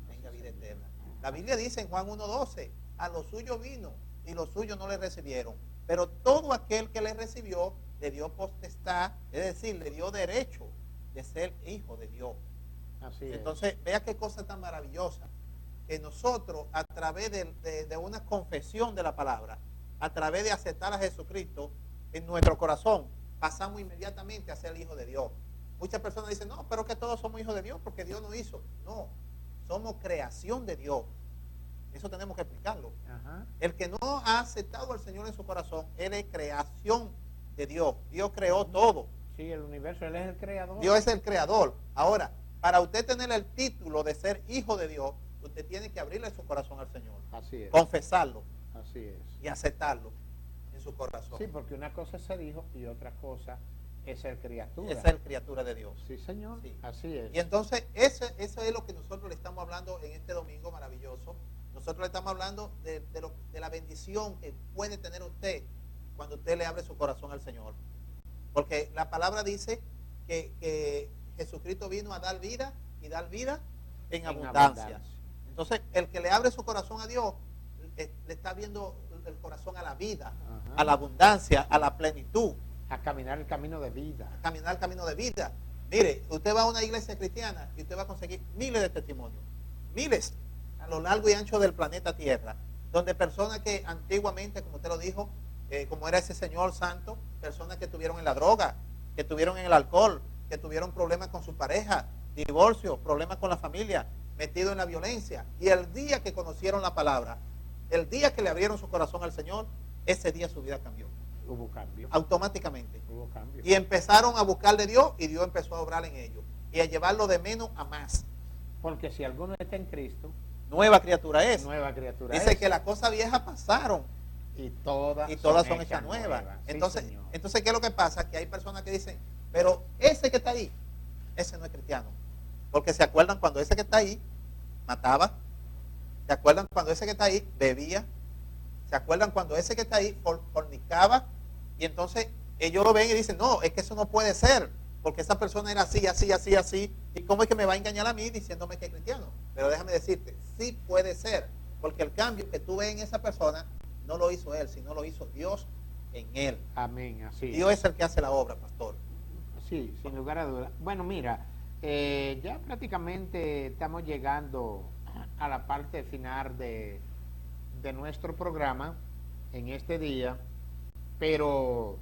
Tenga vida eterna.
La Biblia dice en Juan 1:12, a los suyos vino y los suyos no le recibieron, pero todo aquel que le recibió le dio potestad, es decir, le dio derecho de ser hijo de Dios.
Así es.
Entonces, vea qué cosa tan maravillosa, que nosotros a través de una confesión de la palabra, a través de aceptar a Jesucristo en nuestro corazón, pasamos inmediatamente a ser hijo de Dios. Muchas personas dicen, no, pero que todos somos hijos de Dios porque Dios nos hizo. No, somos creación de Dios. Eso tenemos que explicarlo.
Ajá.
El que no ha aceptado al Señor en su corazón, Él es creación de Dios. Dios creó todo.
Sí, el universo, Él es el creador.
Dios es el creador. Ahora, para usted tener el título de ser hijo de Dios, usted tiene que abrirle su corazón al Señor.
Así es.
Confesarlo.
Así es.
Y aceptarlo en su corazón.
Sí, porque una cosa es ser hijo y otra cosa es ser criatura.
Es ser criatura de Dios.
Sí, señor.
Sí.
Así es.
Y entonces, eso es lo que nosotros le estamos hablando en este domingo maravilloso. Nosotros le estamos hablando de la bendición que puede tener usted cuando usted le abre su corazón al Señor. Porque la palabra dice que Jesucristo vino a dar vida y dar vida en abundancia. Entonces, el que le abre su corazón a Dios le está viendo el corazón a la vida,
Ajá.
a la abundancia, a la plenitud.
A caminar el camino de vida.
A caminar el camino de vida. Mire, usted va a una iglesia cristiana y usted va a conseguir miles de testimonios. Miles. A lo largo y ancho del planeta Tierra. Donde personas que antiguamente, como usted lo dijo, como era ese señor santo, personas que estuvieron en la droga, que estuvieron en el alcohol, que tuvieron problemas con su pareja, divorcio, problemas con la familia, metido en la violencia. Y el día que conocieron la palabra, el día que le abrieron su corazón al Señor, ese día su vida cambió.
Hubo cambio.
Automáticamente.
Hubo cambio.
Y empezaron a buscar de Dios y Dios empezó a obrar en ellos. Y a llevarlo de menos a más.
Porque si alguno está en Cristo,
Nueva criatura es.
nueva criatura
Dice
es.
que las cosas viejas pasaron
Y todas
son hechas nuevas.
Sí,
Entonces,
señor.
entonces, ¿qué es lo que pasa? Que hay personas que dicen, pero ese que está ahí, ese no es cristiano. Porque se acuerdan cuando ese que está ahí mataba. Se acuerdan cuando ese que está ahí bebía. Se acuerdan cuando ese que está ahí fornicaba. Y entonces ellos lo ven y dicen, no, es que eso no puede ser. Porque esa persona era así, así, así, así. ¿Y cómo es que me va a engañar a mí diciéndome que es cristiano? Pero déjame decirte, sí puede ser. Porque el cambio que tú ves en esa persona no lo hizo él, sino lo hizo Dios en él.
Amén, así.
Dios es el que hace la obra, pastor.
Sí, sin lugar a dudas. Bueno, mira, ya prácticamente estamos llegando a la parte final de nuestro programa en este día, pero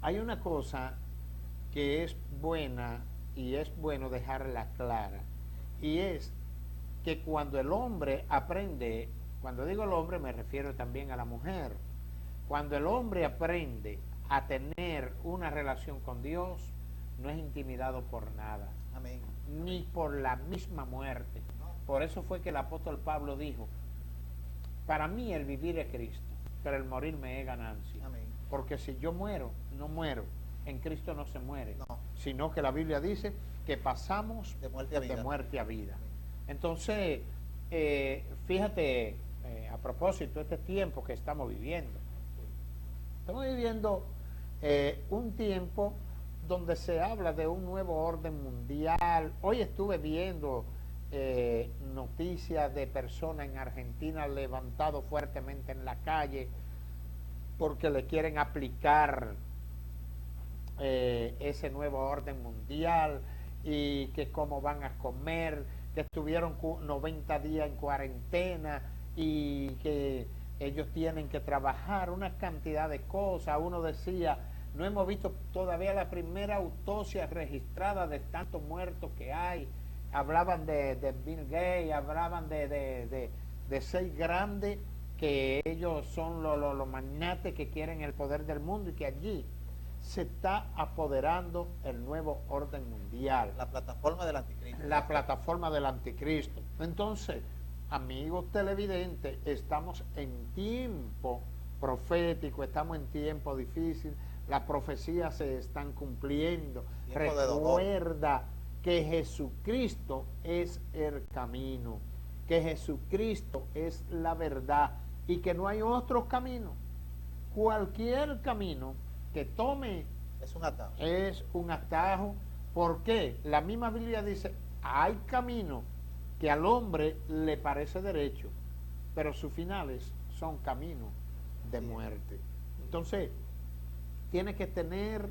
hay una cosa que es buena y es bueno dejarla clara, y es que cuando el hombre aprende, cuando digo el hombre me refiero también a la mujer, cuando el hombre aprende a tener una relación con Dios, no es intimidado por nada,
Amén.
ni por la misma muerte. Por eso fue que el apóstol Pablo dijo, para mí el vivir es Cristo, pero el morir me es ganancia.
Amén.
Porque si yo muero, no muero. En Cristo no se muere,
No.
sino que la Biblia dice que pasamos
De muerte a vida.
de muerte a vida. Entonces, fíjate, a propósito, este tiempo que estamos viviendo un tiempo donde se habla de un nuevo orden mundial. Hoy estuve viendo noticias de personas en Argentina levantado fuertemente en la calle porque le quieren aplicar ese nuevo orden mundial, y que cómo van a comer, que estuvieron 90 días en cuarentena y que ellos tienen que trabajar, una cantidad de cosas. Uno decía, no hemos visto todavía la primera autopsia registrada de tantos muertos que hay. Hablaban de Bill Gates, hablaban de 6 grandes, que ellos son los magnates que quieren el poder del mundo, y que allí se está apoderando el nuevo orden mundial.
La plataforma del anticristo.
La plataforma del anticristo. Entonces, amigos televidentes, estamos en tiempo profético, estamos en tiempo difícil, las profecías se están cumpliendo.
Tiempo de dolor.
Recuerda que Jesucristo es el camino, que Jesucristo es la verdad, y que no hay otro camino. Cualquier camino que tome
Es un atajo.
es un atajo. ¿Por qué? La misma Biblia dice, hay camino que al hombre le parece derecho, pero sus finales son caminos de muerte. Entonces, tiene que tener,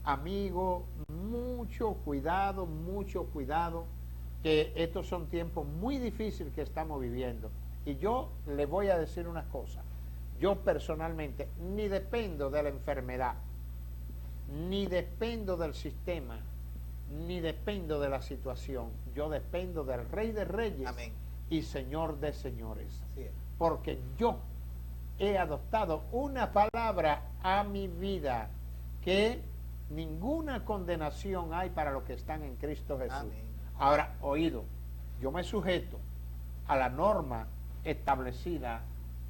amigo, mucho cuidado, que estos son tiempos muy difíciles que estamos viviendo. Y yo le voy a decir una cosa, yo personalmente ni dependo de la enfermedad, ni dependo del sistema, ni dependo de la situación. Yo dependo del Rey de Reyes.
Amén.
Y Señor de señores.
Así es.
Porque yo he adoptado una palabra a mi vida, que ninguna condenación hay para los que están en Cristo Jesús.
Amén.
Ahora, oído, yo me sujeto a la norma establecida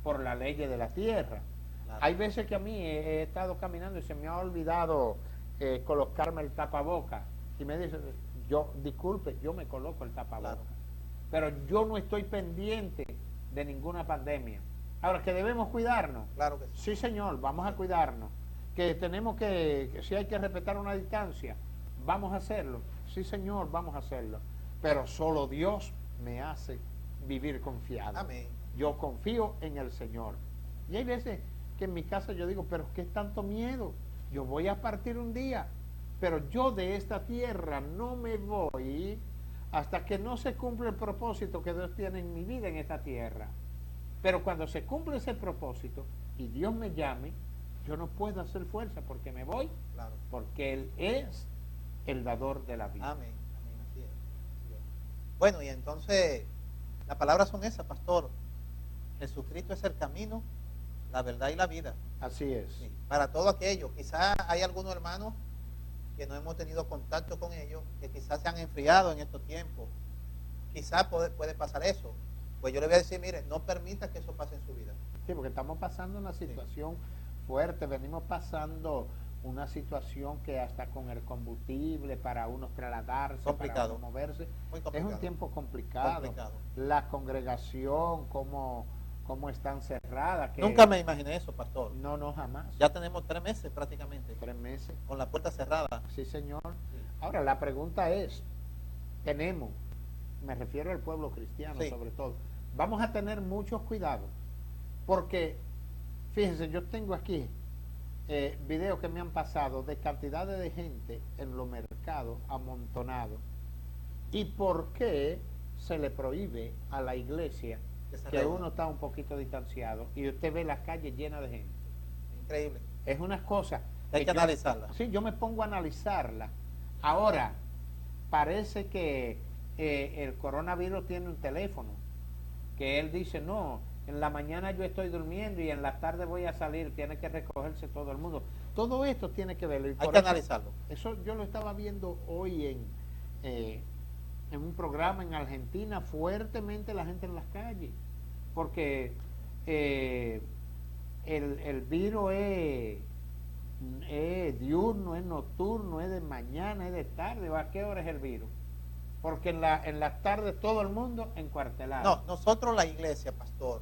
por la ley de la tierra.
Claro.
Hay veces que a mí he estado caminando y se me ha olvidado colocarme el tapaboca, y me dice, yo, disculpe, yo me coloco el tapaboca.
Claro.
Pero yo no estoy pendiente de ninguna pandemia. Ahora, que debemos cuidarnos.
Claro que sí.
Sí, señor, vamos a cuidarnos. Que tenemos que si hay que respetar una distancia, vamos a hacerlo. Sí, señor, vamos a hacerlo. Pero solo Dios me hace vivir confiado.
Amén.
Yo confío en el Señor. Y hay veces que en mi casa yo digo, pero ¿qué tanto miedo? Yo voy a partir un día, pero yo de esta tierra no me voy hasta que no se cumple el propósito que Dios tiene en mi vida en esta tierra. Pero cuando se cumple ese propósito y Dios me llame, yo no puedo hacer fuerza porque me voy,
Claro.
porque Él es el dador de la vida.
Amén, amén, así es, así es. Bueno, y entonces, las palabras son esas, pastor. Jesucristo es el camino, la verdad y la vida.
Así es.
Sí, para todo aquello. Quizás hay algunos hermanos que no hemos tenido contacto con ellos, que quizás se han enfriado en estos tiempos. Quizás puede pasar eso. Pues yo le voy a decir, mire, no permita que eso pase en su vida.
Sí, porque estamos pasando una situación fuerte, venimos pasando una situación que hasta con el combustible para unos trasladarse,
Complicado.
para unos moverse,
Muy
es
complicado.
un tiempo complicado. La congregación, cómo están cerradas. Que
Nunca me imaginé eso, pastor.
No, jamás.
Ya tenemos 3 meses prácticamente.
3 meses.
Con la puerta cerrada.
Sí, señor.
Sí.
Ahora, la pregunta es, me refiero al pueblo cristiano
Sí.
sobre todo, vamos a tener muchos cuidados, porque, fíjense, yo tengo aquí videos que me han pasado de cantidades de gente en los mercados amontonados, y por qué se le prohíbe a la iglesia que uno está un poquito distanciado y usted ve las calles llenas de gente.
Increíble.
Es una cosa
Hay que analizarla.
Sí, yo me pongo a analizarla. Ahora, parece que el coronavirus tiene un teléfono, que él dice, no, en la mañana yo estoy durmiendo y en la tarde voy a salir, tiene que recogerse todo el mundo. Todo esto tiene que verlo.
Hay que analizarlo.
Eso yo lo estaba viendo hoy en un programa en Argentina, fuertemente la gente en las calles, porque el virus es diurno, es nocturno, es de mañana, es de tarde. ¿A qué hora es el virus? Porque en las tardes todo el mundo encuartelado.
No, nosotros la iglesia, pastor,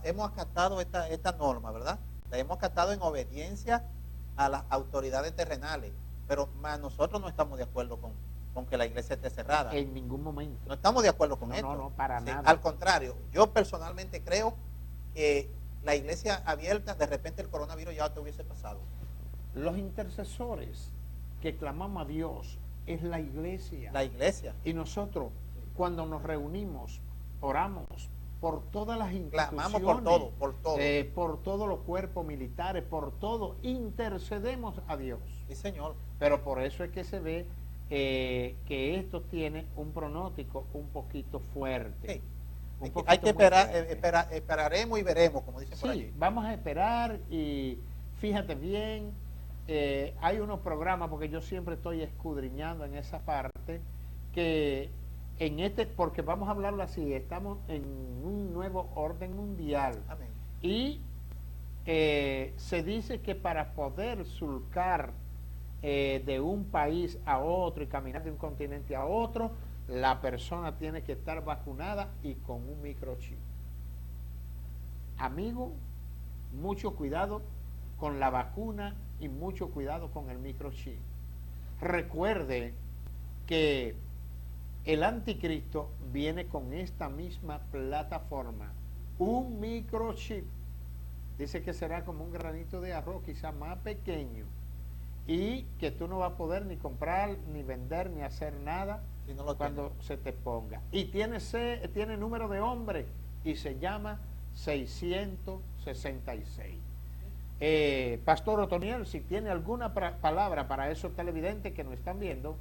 hemos acatado esta norma, ¿verdad? La hemos acatado en obediencia a las autoridades terrenales, pero nosotros no estamos de acuerdo con que la iglesia esté cerrada.
En ningún momento.
No estamos de acuerdo con esto.
No, para nada.
Al contrario, yo personalmente creo que la iglesia abierta, de repente el coronavirus ya te hubiese pasado.
Los intercesores que clamamos a Dios es la iglesia.
La iglesia.
Y nosotros, cuando nos reunimos, oramos por todas las instituciones.
Clamamos por todo.
Por todos los cuerpos militares, por todo. Intercedemos a Dios.
Sí, señor.
Pero por eso es que se ve que esto tiene un pronóstico un poquito fuerte.
Sí. Hay que esperar, esperaremos y veremos, como dicen por allí.
Sí, vamos a esperar y fíjate bien, hay unos programas, porque yo siempre estoy escudriñando en esa parte, que porque vamos a hablarlo así, estamos en un nuevo orden mundial.
Amén.
Y se dice que para poder surcar de un país a otro y caminar de un continente a otro, la persona tiene que estar vacunada y con un microchip. Amigo, mucho cuidado con la vacuna y mucho cuidado con el microchip. Recuerde que el anticristo viene con esta misma plataforma, un microchip. Dice que será como un granito de arroz, quizá más pequeño, y que tú no vas a poder ni comprar, ni vender, ni hacer nada
si no lo
cuando se te ponga. Y tiene número de hombre y se llama 666. Pastor Otoniel, si tiene alguna palabra para esos televidentes que nos están viendo,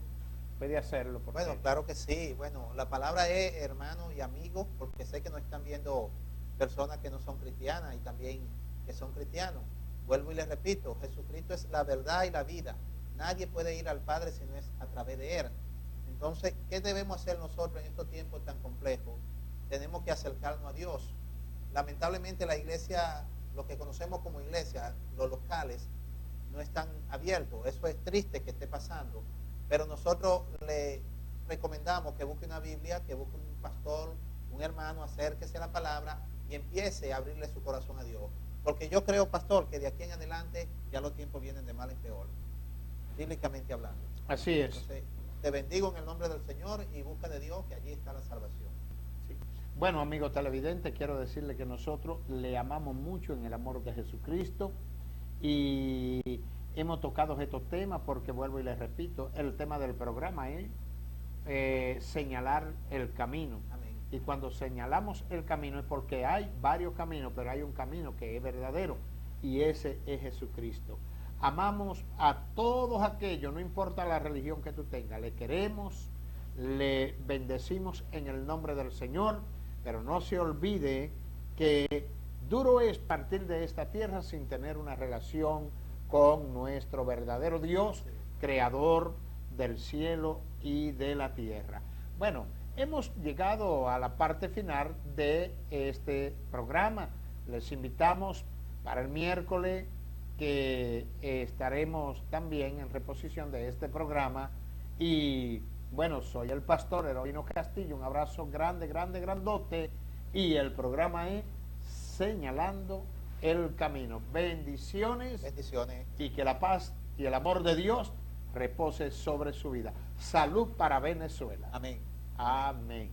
puede hacerlo.
Bueno, claro que sí. Bueno, la palabra es hermano y amigo, porque sé que nos están viendo personas que no son cristianas y también que son cristianos. Vuelvo y les repito, Jesucristo es la verdad y la vida. Nadie puede ir al Padre si no es a través de Él. Entonces, ¿qué debemos hacer nosotros en estos tiempos tan complejos? Tenemos que acercarnos a Dios. Lamentablemente la iglesia, lo que conocemos como iglesia, los locales, no están abiertos. Eso es triste que esté pasando. Pero nosotros le recomendamos que busque una Biblia, que busque un pastor, un hermano, acérquese a la palabra y empiece a abrirle su corazón a Dios. Porque yo creo, pastor, que de aquí en adelante ya los tiempos vienen de mal en peor, bíblicamente hablando.
Así es.
Entonces, te bendigo en el nombre del Señor y busca de Dios, que allí está la salvación.
Sí. Bueno, amigo televidente, quiero decirle que nosotros le amamos mucho en el amor de Jesucristo y hemos tocado estos temas porque, vuelvo y les repito, el tema del programa es señalar el camino.
Amén.
Y cuando señalamos el camino es porque hay varios caminos, pero hay un camino que es verdadero y ese es Jesucristo. Amamos a todos aquellos, no importa la religión que tú tengas, le queremos, le bendecimos en el nombre del Señor, pero no se olvide que duro es partir de esta tierra sin tener una relación con nuestro verdadero Dios, creador del cielo y de la tierra. Bueno, hemos llegado a la parte final de este programa. Les invitamos para el miércoles que estaremos también en reposición de este programa. Y bueno, soy el pastor Heroíno Castillo, un abrazo grande, grande, grandote, y el programa es Señalando el Camino. Bendiciones.
Bendiciones.
Y que la paz y el amor de Dios repose sobre su vida. Salud para Venezuela.
Amén.
Amén.